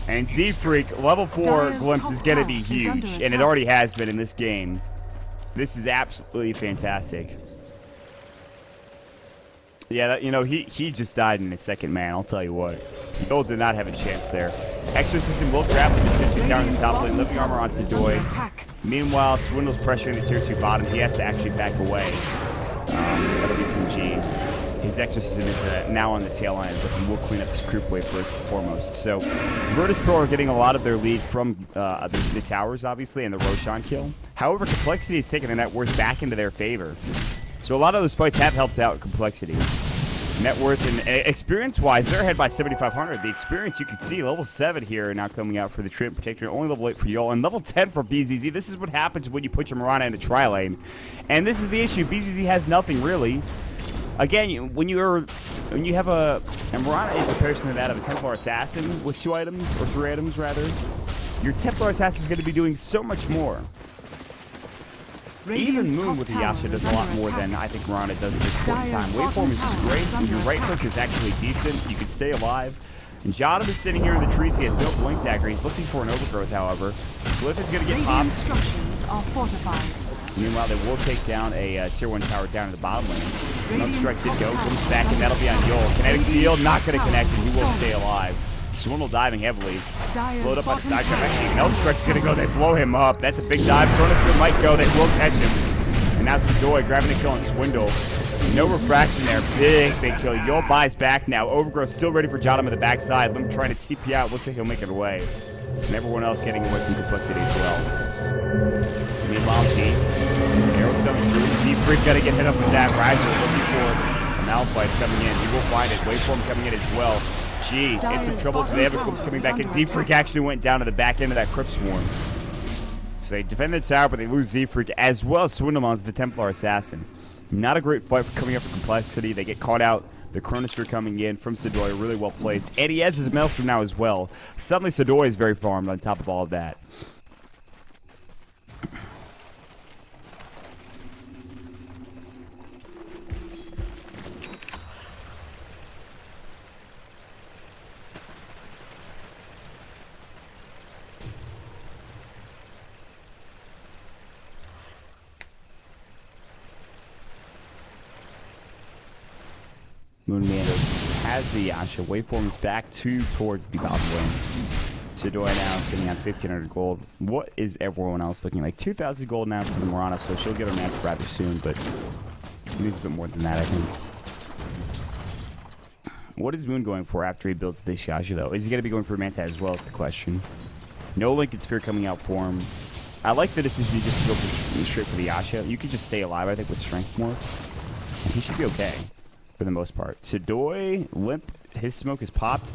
C: And Z-Freak, level 4 glimpse is going to be huge. And it already has been in this game. This is absolutely fantastic. Yeah, you know, he just died in his second man, I'll tell you what. Yola did not have a chance there. Exorcism will grab the tier 2 tower in the top lane. Living Armor on Sedoy. Meanwhile, Swindle's pressuring the tier 2 bottom. He has to actually back away. That'll be from G. His Exorcism is now on the tail end, but he will clean up his creep wave first and foremost. So, Virtus Pro are getting a lot of their lead from the towers, obviously, and the Roshan kill. However, Complexity is taking the net worth back into their favor. So a lot of those fights have helped out Complexity. Net worth and experience-wise, they're ahead by 7,500. The experience you can see, level 7 here now coming out for the Trid Protector. Only level 8 for Yola, and level 10 for BZZ. This is what happens when you put your Mirana into tri-lane. And this is the issue. BZZ has nothing, really. Again, when you have a Mirana in comparison to that of a Templar Assassin with 2 items, or 3 items, rather, your Templar Assassin is going to be doing so much more. Even Moon with the Yasha does a lot more than I think Mirana does at this point in time. Waveform is just great. Your right click is actually decent. You can stay alive. And Jadam is sitting here in the trees. He has no blink dagger. He's looking for an overgrowth, however. Glyph is going to get popped.
A: Structures are fortified.
C: Meanwhile, they will take down a tier 1 tower down to the bottom lane. Another strike did go. Comes back, and that'll be on Yola. Kinetic field, not going to connect, and he will stay alive. Swindle diving heavily. Slowed up by the side trap. Actually, Melt Strike's going to go. They blow him up. That's a big dive. Chronosphere might go. They will catch him. And now Sedoy grabbing the kill on Swindle. No refraction there. Big kill. Yola buys back now. Overgrowth still ready for Jadam at the backside. Lim trying to TP out. Looks like he'll make it away. And everyone else getting away from Complexity as well. Meanwhile, G. Arrow 7-3. Z-Freak got to get hit up with that. Riser looking for Malphite's coming in. He will find it. Waveform coming in as well. G, in some trouble. They have Eclipse coming back in. Z-Freak actually went down to the back end of that Crypt Swarm. So they defend the tower, but they lose Z-Freak as well as Swindlemelons, the Templar Assassin. Not a great fight coming up for Complexity. They get caught out. The Chronosphere coming in from Sedoy, really well placed. And he has his Maelstrom now as well. Suddenly Sedoy is very farmed on top of all of that. Moonmander has the Yasha. Waveform is back towards the bottom lane. Sedoy now sitting on 1,500 gold. What is everyone else looking like? 2,000 gold now for the Mirana, so she'll get her match rather soon, but she needs a bit more than that, I think. What is Moon going for after he builds this Yasha, though? Is he going to be going for Manta as well is the question. No Lincoln Sphere coming out for him. I like the decision just to go straight for the Yasha. You could just stay alive, I think, with Strength more. And he should be okay. For the most part. Sedoy, Limp, his smoke is popped.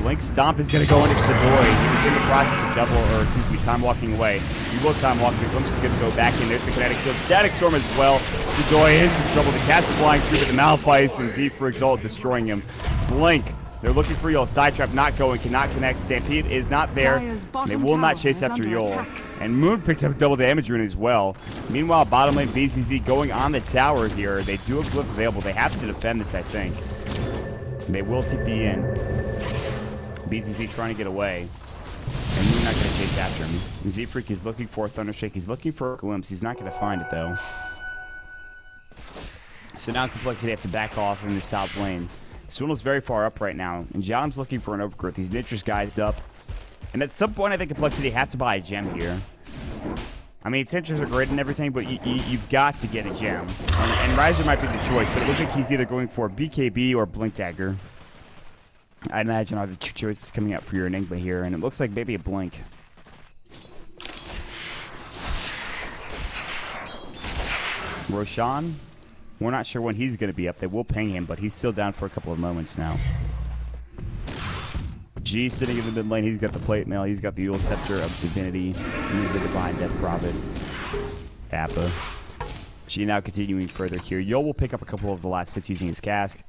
C: Blink Stomp is going to go into Sedoy. He was in the process of time walking away. He will time walk. The Glimpse is going to go back in. There's the kinetic field. Static Storm as well. Sedoy in some trouble. The cast flying through to the Malphite and Z-Freak's ult destroying him. Blink. They're looking for Yul. Side trap not going, cannot connect. Stampede is not there. They will not chase after Yul. And Moon picks up double damage rune as well. Meanwhile, bottom lane BZZ going on the tower here. They do have Glyph available. They have to defend this, I think. They will TP in. BZZ trying to get away. And Moon not going to chase after him. Z-Freak is looking for a Thundershake. He's looking for a glimpse. He's not going to find it, though. So now Complexity have to back off in this top lane. Swindle's very far up right now, and Jotham's looking for an overgrowth. He's Nitrous guised up. And at some point, I think Complexity have to buy a gem here. I mean, Citrus are great and everything, but you've got to get a gem. And Riser might be the choice, but it looks like he's either going for BKB or Blink Dagger. I'd imagine are the two choices coming out for your Enigma here, and it looks like maybe a Blink. Roshan, we're not sure when he's going to be up. They will ping him, but he's still down for a couple of moments now. G sitting in the mid lane. He's got the plate mail. He's got the Yule Scepter of Divinity. He's a Divine Death Prophet. Kappa. G now continuing further here. Yule will pick up a couple of the last hits using his cask.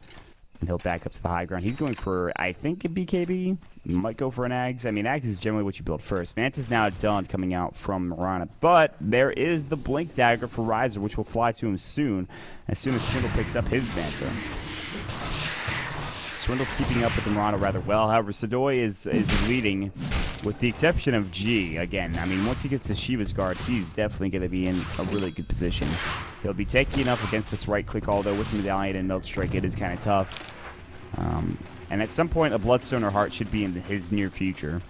C: And he'll back up to the high ground. He's going for, I think, a BKB. He might go for an Ags. I mean, Ags is generally what you build first. Manta's now done coming out from Mirana. But there is the Blink Dagger for Riser, which will fly to him soon as Swindle picks up his Manta. Swindle's keeping up with the Mirana rather well. However, Sadoy is leading with the exception of G. Again, I mean, once he gets to Shiva's guard, he's definitely going to be in a really good position. He'll be taking enough against this right click, although with Medallion and Milk Strike, it is kind of tough. And at some point, a Bloodstone or Heart should be in his near future.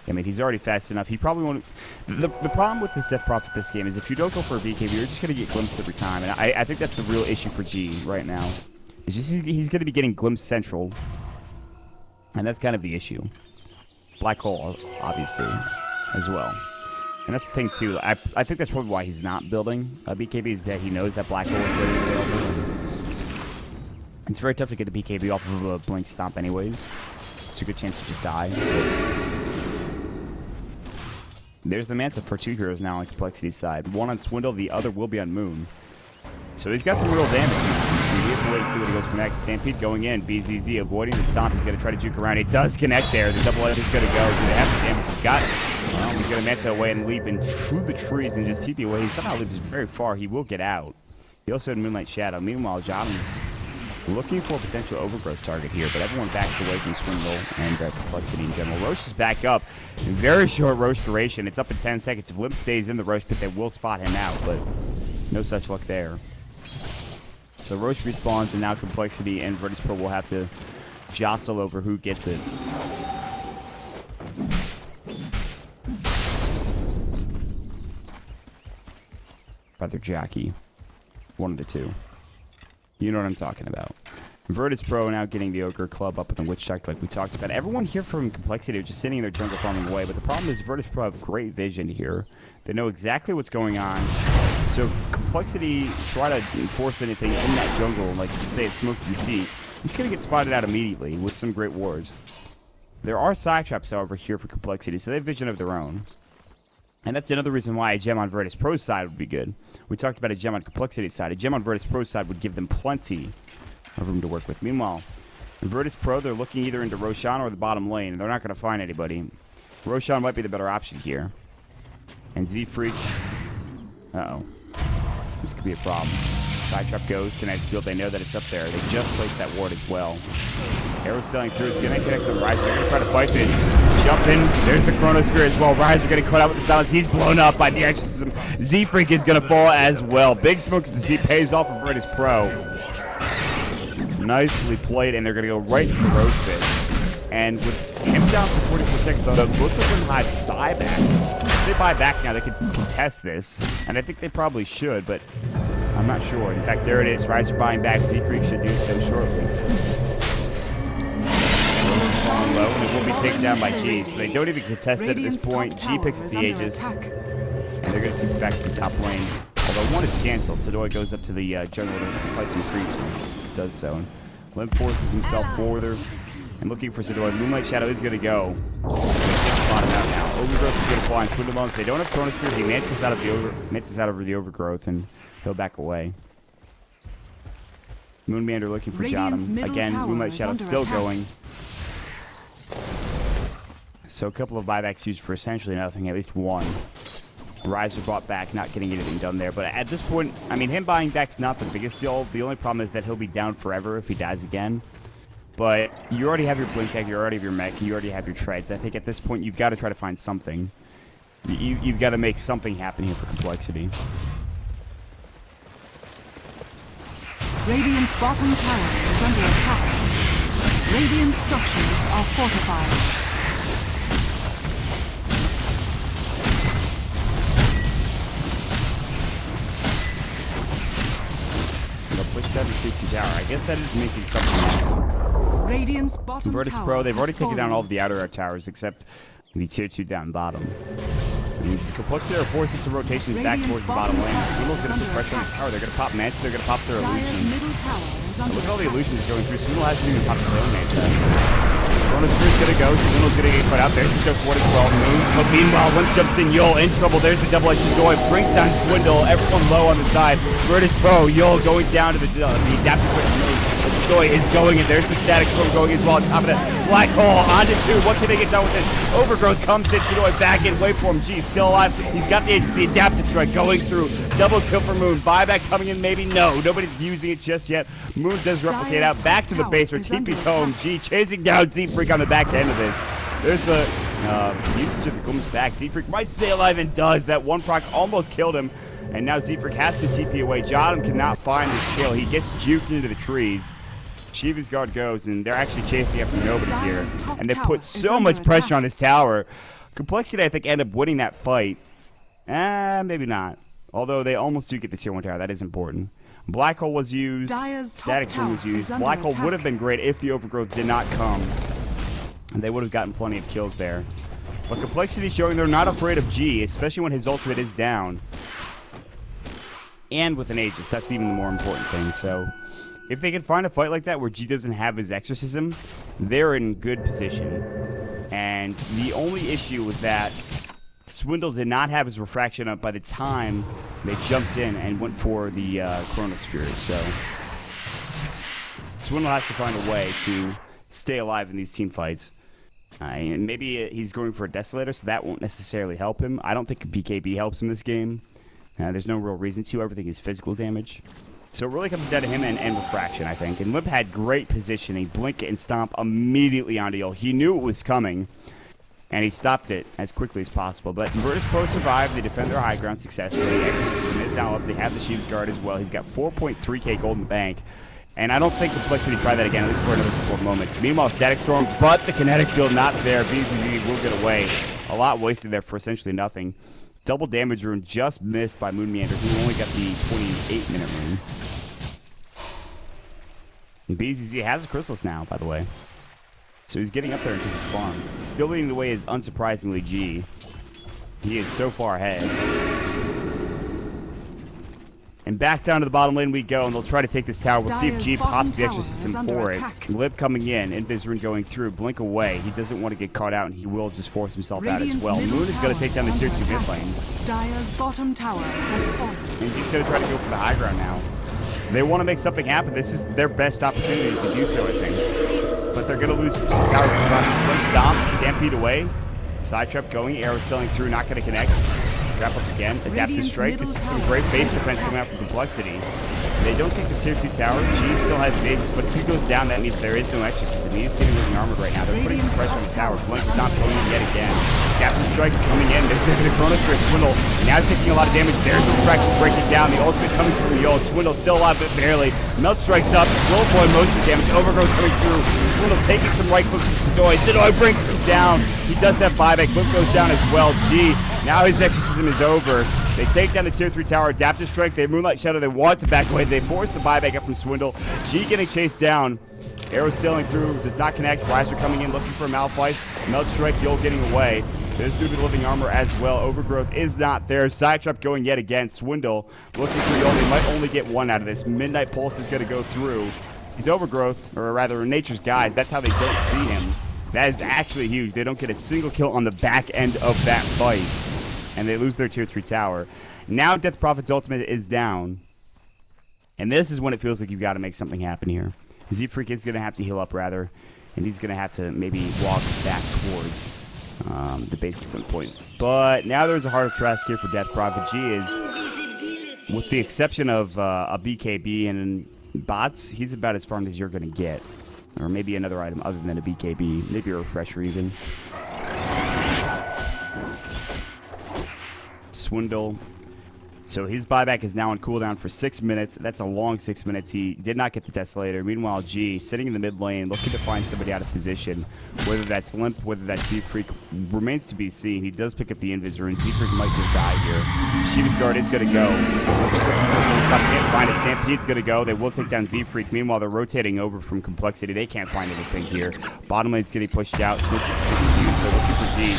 C: I mean, he's already fast enough. He probably won't... The problem with this Death Prophet this game is if you don't go for a BKB, you're just going to get glimpsed every time. And I think that's the real issue for G right now. It's just he's going to be getting glimpsed central. And that's kind of the issue. Black Hole, obviously, as well. And that's the thing, too. I think that's probably why he's not building a BKB, is that he knows that Black Hole is ready available. It's very tough to get a BKB off of a Blink Stomp anyways. It's a good chance to just die. There's the Manta for two heroes now on Complexity's side. One on Swindle, the other will be on Moon. So he's got some real damage now. We have to wait and see what he goes for next. Stampede going in. BZZ avoiding the stomp. He's going to try to juke around. It does connect there. The double edge is going to go. Do they have the damage? He's got it. Well, he's going to Manta away and leap in through the trees and just TP away. He somehow leaps very far. He will get out. He also had Moonlight Shadow. Meanwhile, Jotham's looking for a potential overgrowth target here, but everyone backs away from Swindle and Complexity in general. Roche is back up. Very short Roche duration. It's up in 10 seconds. If Limp stays in the Roche pit, they will spot him out, but no such luck there. So Roche respawns, and now Complexity and Virtus Pro will have to jostle over who gets it. Brother Jackie. One of the two. You know what I'm talking about. Virtus Pro now getting the Ogre Club up in the Witch Doctor like we talked about. Everyone here from Complexity are just sitting in their jungle farming away, but the problem is Virtus Pro have great vision here. They know exactly what's going on. So Complexity try to force anything in that jungle, like say it's Smoke Deceit. It's going to get spotted out immediately with some great wards. There are side traps, however, here for Complexity, so they have vision of their own. And that's another reason why a gem on Virtus Pro's side would be good. We talked about a gem on Complexity's side. A gem on Virtus Pro's side would give them plenty of room to work with. Meanwhile, in Virtus Pro, they're looking either into Roshan or the bottom lane, and they're not going to find anybody. Roshan might be the better option here. And Z-Freak... Uh-oh. This could be a problem. Side trap goes, connect field. They know that it's up there. They just placed that ward as well. Arrow sailing through. It's going to connect the Riser. They're going to try to fight this. Jump in. There's the Chronosphere as well. Riser getting caught out with the silence. He's blown up by the exorcism. Z-Freak is going to fall as well. Big Smoke to see pays off of Virtus Pro. Nicely played, and they're going to go right to the Roach Pit. And with him down for 44 seconds, although both of them had buyback. If they buy back now, they can contest this. And I think they probably should, but I'm not sure. In fact, there it is. Riser buying back. Z-Freak should do so shortly. Falling low, and it will be taken down by G. So they don't even contest it at this point. G picks up the Aegis. And they're going to take it back to the top lane. Although one is canceled, Sadoy goes up to the jungle to fight some creeps and does so. And Limp forces himself forward and looking for Sadoy. Moonlight Shadow is going to go. They can't spot him out now. Overgrowth is going to fly and Swindle Bones. They don't have Chronosphere. He mantis out over the Overgrowth and he'll back away. Moonmander looking for
A: Radiant's
C: Jotum.
A: middle
C: Again,
A: tower
C: Moonlight
A: is
C: Shadow
A: under
C: still
A: attack.
C: going. So a couple of buybacks used for essentially nothing, at least one. Riser bought back, not getting anything done there. But at this point, I mean, him buying back's not the biggest deal. The only problem is that he'll be down forever if he dies again. But you already have your blink tag, you already have your mech, you already have your treads. I think at this point, you've got to try to find something. You've got to make something happen here for complexity.
A: Radiant's bottom tower is under attack. Radiant structures are fortified.
C: Push down the CT tower. I guess that is making something happen.
A: Radiant's bottom
C: Virtus
A: tower
C: Pro, they've
A: has
C: already taken down
A: fallen.
C: all of the outer towers except the tier 2 down bottom. And complexity are forced into rotations back
A: Radiant's
C: towards the bottom
A: bottom
C: lane.
A: tower
C: Swindle's
A: is
C: going to put
A: under
C: pressure on his
A: attack.
C: tower. They're going to pop Manta, they're going to pop their
A: Dire's
C: illusions.
A: middle tower is under
C: Look at all the
A: attack.
C: illusions going through. Swindle hasn't even popped his own Manta. Chronosphere's going to go. Swindle's going to get put out there. He's going for as well. Moon. But meanwhile, Limp jumps in. Yul in trouble. There's the double-edged sword. Brings down Swindle. Everyone low on the side. Virtus Pro. Yul going down to the adaptive switch. Stoy is going, and there's the static storm going as well. On top of that, Black Hole onto 2. What can they get done with this? Overgrowth comes in. Stoy back in. Wait for him. G still alive. He's got the HP. Adaptive strike going through. Double kill for Moon. Buyback coming in. Maybe no. Nobody's using it just yet. Moon does replicate out back to the base where TP's home. G chasing down Z-Freak on the back end of this. There's the usage of the Gloom's back. Z-Freak might stay alive and does. That one proc almost killed him. And now Z-Freak has to TP away. Jotum cannot find this kill. He gets juked into the trees. Shiva's guard goes, and they're actually chasing after nobody here. And they put so much pressure on this tower. Complexity, I think, end up winning that fight. Maybe not. Although they almost do get the tier 1 tower. That is important. Black Hole was used. Static Storm was used. Black Hole would have been great if the Overgrowth did not come. And they would have gotten plenty of kills there. But Complexity showing they're not afraid of G, especially when his ultimate is down. And with an Aegis. That's even the more important thing. So if they can find a fight like that where G doesn't have his exorcism, they're in good position. And the only issue was that Swindle did not have his refraction up by the time they jumped in and went for the Chronosphere. So Swindle has to find a way to stay alive in these team fights. And maybe he's going for a Desolator, so that won't necessarily help him. I don't think BKB helps him this game. There's no real reason to. Everything is physical damage. So it really comes down to him and refraction, I think. And Limp had great positioning. Blink and stomp immediately onto Yul. He knew it was coming, and he stopped it as quickly as possible. But Virtus Pro survived. They defend their high ground successfully. Exorcism is now up. They have the Sheep's Guard as well. He's got 4.3k gold in the bank. And I don't think Complexity try that again, at least for another couple of moments. Meanwhile, Static Storm, but the kinetic field not there. BZZ will get away. A lot wasted there for essentially nothing. Double damage rune just missed by Moonmeander, who only got the 28-minute rune. And BZZ has a Chrysalis now, by the way. So he's getting up there into his farm. Still leading the way is unsurprisingly G. He is so far ahead. And back down to the bottom lane we go, and they'll try to take this tower. We'll see if G pops the exorcism for it. Lip coming in, Invis going through, blink away. He doesn't want to get caught out, and he will just force himself out as well. Moon is going to take down the tier 2 mid lane.
A: Dire's bottom tower has fallen.
C: And he's going to try to go for the high ground now. They want to make something happen. This is their best opportunity to do so, I think. But they're going to lose some towers in the process. Blink stomp, stampede away. Side trap going, arrow selling through, not going to connect. Trap up again, adaptive strike. This is some great base defense coming out from Complexity. They don't take the tier 2 tower. G still has his Aegis, but if he goes down, that means there is no exorcism. He's getting living armored right now. They're putting some pressure on the tower. Blink stop going in yet again. Adaptive strike coming in. There's going to be the Chronosphere Swindle. Now taking a lot of damage. There's the refraction breaking down. The ultimate coming through Yul. Swindle still alive, but barely. Melt strikes up. Will avoid most of the damage. Overgrowth coming through. Swindle taking some right clicks from Sidoi. Sidoi brings him down. He does have buyback. Blink goes down as well. G. Now his exorcism is over. They take down the tier 3 tower. Adaptive strike. They Moonlight Shadow. They want to back away. They force the buyback up from Swindle. G getting chased down. Arrow sailing through. Does not connect. Riser coming in looking for a Malphite. Melt strike. Yul getting away. There's due to living armor as well. Overgrowth is not there. Side trap going yet again. Swindle looking for Yul. They might only get one out of this. Midnight Pulse is going to go through. He's Overgrowth, or rather Nature's Guide. That's how they don't see him. That is actually huge. They don't get a single kill on the back end of that fight. And they lose their tier 3 tower. Now Death Prophet's ultimate is down. And this is when it feels like you've got to make something happen here. Z-Freak is going to have to heal up, rather, and he's going to have to maybe walk back towards the base at some point. But now there's a Heart of Trask here for Death Prophet. G is, with the exception of a BKB and bots, he's about as farmed as you're going to get. Or maybe another item other than a BKB, maybe a refresher even. Swindle. So his buyback is now on cooldown for 6 minutes. That's a long 6 minutes. He did not get the Desolator. Meanwhile, G, sitting in the mid lane, looking to find somebody out of position. Whether that's Limp, whether that's Z-Freak, remains to be seen. He does pick up the Invisor, and Z-Freak might just die here. Shiva's Guard is going to go. Can't find it. Stampede's going to go. They will take down Z-Freak. Meanwhile, they're rotating over from Complexity. They can't find anything here. Bottom lane's getting pushed out. Smith is super huge. They're looking for G.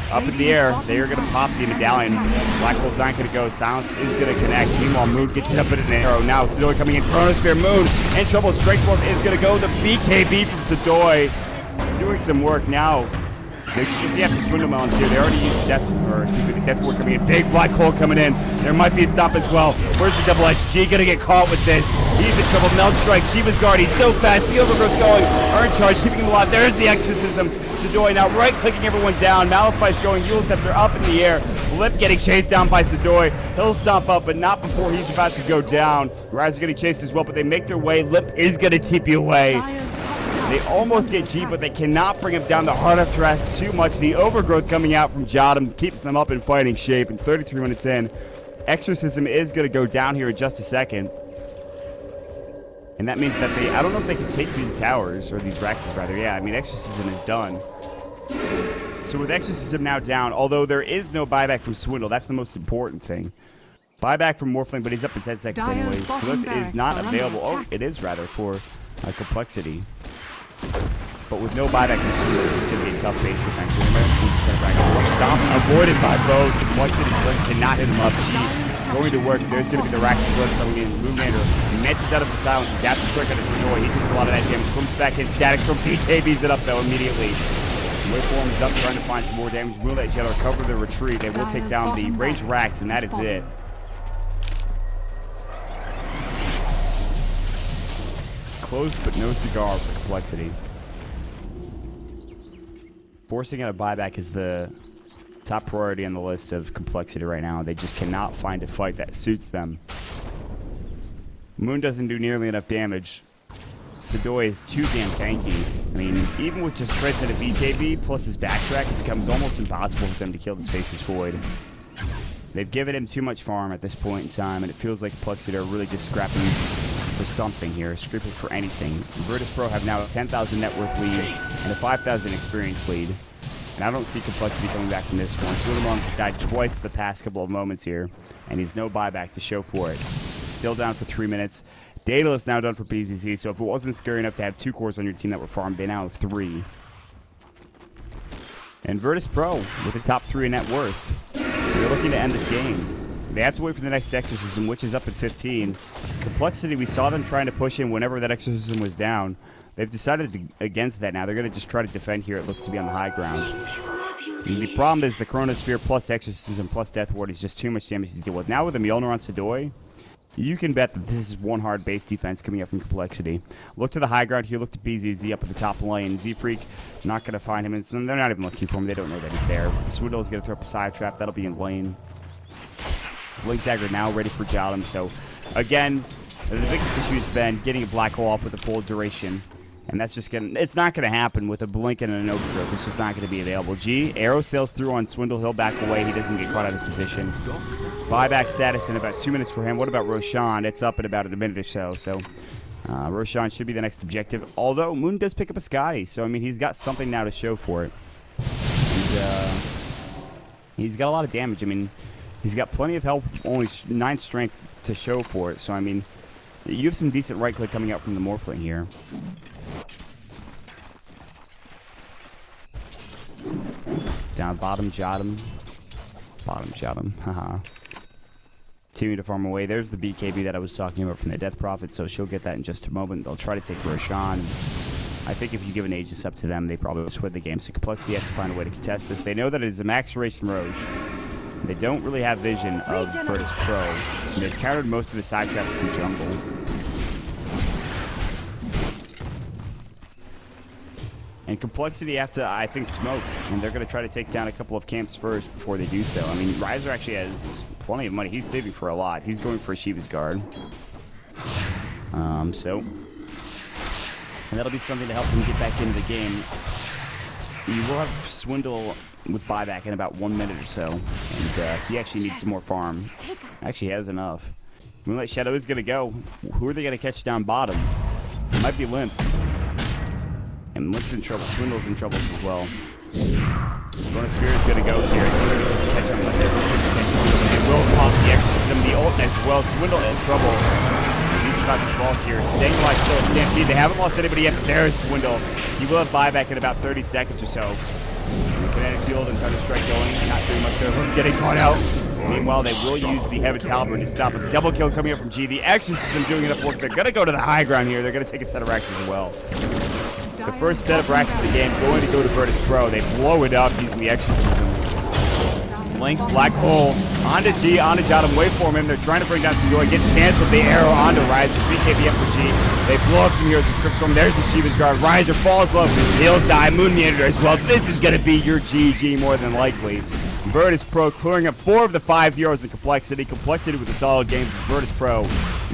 C: Up in the air, they are going to pop the medallion. Black Hole's not going to go. Silence is going to connect. Meanwhile, Moon gets it up in an arrow. Now, Sadoy coming in. Chronosphere. Moon in trouble. Strike Dwarf is going to go. The BKB from Sadoy doing some work now. They just have to Swindle Melons here. They already used Death Ward coming in. Big Black Hole coming in. There might be a stomp as well. Where's the double edge? G going to get caught with this. He's in trouble. Meld Strike. Shiva's Guard. He's so fast. The Overgrowth going. Earn Charge. Keeping him alive. There's the Exorcism. Sadoy now right-clicking everyone down. Malphite's going. Yule Scepter up in the air. Lip getting chased down by Sadoy. He'll stomp up, but not before he's about to go down. Rise are getting chased as well, but they make their way. Lip is going to TP away. They almost get G, but they cannot bring him down. The Heart of Trask too much. The Overgrowth coming out from Jotum keeps them up in fighting shape. And 33 minutes in, Exorcism is going to go down here in just a second. And that means that I don't know if they can take these towers, or these Raxes rather. Yeah, I mean, Exorcism is done. So with Exorcism now down, although there is no buyback from Swindle, that's the most important thing. Buyback from Morphling, but he's up in 10 seconds anyways. Flip is not available. Oh, it is rather for Complexity. But with no buyback from Swindle, this is going to be a tough base defense. Stop avoided by both. Complexity cannot hit him up. G going to work. There's going to be the Rack blood coming in. Moonlander matches out of the silence. Adapts quick on the Sadoy. He takes a lot of that damage. Comes back in. Static from BKBs it up though immediately. Waveform is up trying to find some more damage. Moonlight Shadow cover the retreat. They will take down the ranged Racks, and that is it. Close but no cigar for Complexity. Forcing out a buyback is the top priority on the list of Complexity right now. They just cannot find a fight that suits them. Moon doesn't do nearly enough damage. Sadoy is too damn tanky. I mean, even with just Fritz and a BKB plus his backtrack, it becomes almost impossible for them to kill this Faceless Void. They've given him too much farm at this point in time, and it feels like Complexity are really just scrapping for something here, scrapping for anything. Virtus Pro have now a 10,000 net worth lead and a 5,000 experience lead. And I don't see Complexity coming back from this one. Suleiman has died twice the past couple of moments here, and he's no buyback to show for it. Still down for 3 minutes. Daedalus now done for PZC, so if it wasn't scary enough to have 2 cores on your team that were farmed, they now have 3. And Virtus Pro with the top 3 in net worth. They're looking to end this game. They have to wait for the next Exorcism, which is up at 15. Complexity, we saw them trying to push in whenever that Exorcism was down. They've decided against that now. They're going to just try to defend here. It looks to be on the high ground. And the problem is the Chronosphere plus Exorcism plus Death Ward is just too much damage to deal with. Now with the Mjolnir on Sadoy, you can bet that this is one hard base defense coming up from Complexity. Look to the high ground here. Look to BZZ up at the top lane. Z-Freak, not going to find him. And so they're not even looking for him. They don't know that he's there. Swindle is going to throw up a side trap. That'll be in lane. Blink Dagger now ready for Jotum. So, again, the biggest issue has been getting a Black Hole off with a full duration. And that's just going to... It's not going to happen with a Blink and an Overgrowth. It's just not going to be available. G, arrow sails through on Swindle. He'll back away. He doesn't get caught out of position. Buyback status in about 2 minutes for him. What about Roshan? It's up in about a minute or so. So, Roshan should be the next objective. Although, Moon does pick up a Scotty. So, I mean, he's got something now to show for it. And, he's got a lot of damage. I mean... He's got plenty of health, only 9 strength to show for it. So, I mean, you have some decent right-click coming out from the Morphling here. Down bottom, Jotum. Bottom, Jotum. Haha. Continuing to farm away. There's the BKB that I was talking about from the Death Prophet, so she'll get that in just a moment. They'll try to take Roshan. I think if you give an Aegis up to them, they probably will win the game. So Complexity have to find a way to contest this. They know that it is a max race from Roche. They don't really have vision of Virtus Pro. They've countered most of the side traps in the jungle. And Complexity have to, I think, smoke. And they're going to try to take down a couple of camps first before they do so. I mean, Riser actually has plenty of money. He's saving for a lot. He's going for Shiva's guard. And that'll be something to help them get back into the game. You will have Swindle with buyback in about 1 minute or so. And he actually needs some more farm. Actually has enough. Moonlight Shadow is going to go. Who are they going to catch down bottom? It might be Limp. And Limp's in trouble. Swindle's in trouble as well. Bonus Fear is going to go here. Catch him with it. They will pop the Exorcism, the ult as well. Swindle in trouble. He's about to fall here. Staying alive still a stampede. They haven't lost anybody yet, but there's Swindle. He will have buyback in about 30 seconds or so. Kinetic Field and Counter-Strike going. Not doing much there. Limp getting caught out. Meanwhile, they will use the Heaven's Halberd to stop it. The double kill coming up from G. The Exorcism doing enough work. They're going to go to the high ground here. They're going to take a set of racks as well. The first set of racks of the game going to go to Virtus Pro. They blow it up using the Exorcism. Link, Black Hole, onto G, onto Jotum. Wait for him. They're trying to bring down Segoy. Gets canceled. The arrow onto Riser. 3 KBM for G. They blow up some heroes with Crypt Storm. There's the Shiva's guard. Riser falls low. He'll die. Moon Meander as well. This is going to be your GG more than likely. Virtus Pro clearing up 4 of the 5 heroes in Complexity. Complexity with a solid game for Virtus Pro.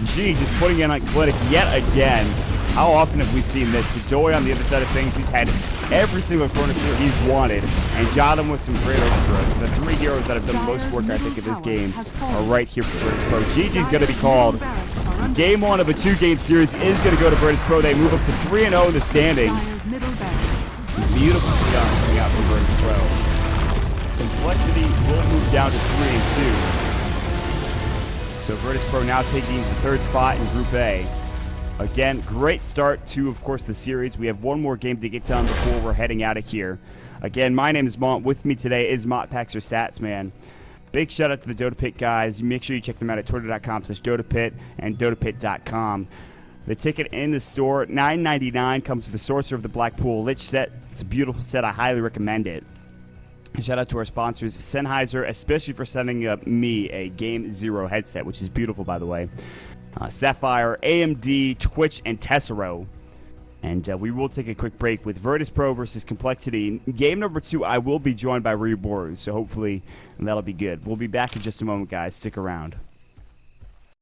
C: G just putting in on Clinic yet again. How often have we seen this? Joy on the other side of things, he's had every single corner sphere he's wanted. And Jotum with some great overthrows. The 3 heroes that have done the most work, I think, in this game are right here for Virtus Pro. GG's going to be called. Game 1 of a 2-game series is going to go to Virtus Pro. They move up to 3-0 in the standings. Beautifully done coming out from Virtus Pro. Complexity will move down to 3-2. So Virtus Pro now taking the 3rd spot in Group A. Again, great start to, of course, the series. We have one more game to get done before we're heading out of here. Again, my name is Mont. With me today is Mont Packs or Stats, man. Big shout out to the Dota Pit guys. Make sure you check them out at twitter.com/DotaPit and DotaPit.com. The ticket in the store, $9.99, comes with the Sorcerer of the Black Pool Lich set. It's a beautiful set. I highly recommend it. Shout out to our sponsors, Sennheiser, especially for sending me a Game Zero headset, which is beautiful, by the way. Sapphire, AMD, Twitch, and Tessero. And we will take a quick break with Virtus Pro versus Complexity. Game number 2, I will be joined by Ryuboru, so hopefully that'll be good. We'll be back in just a moment, guys. Stick around.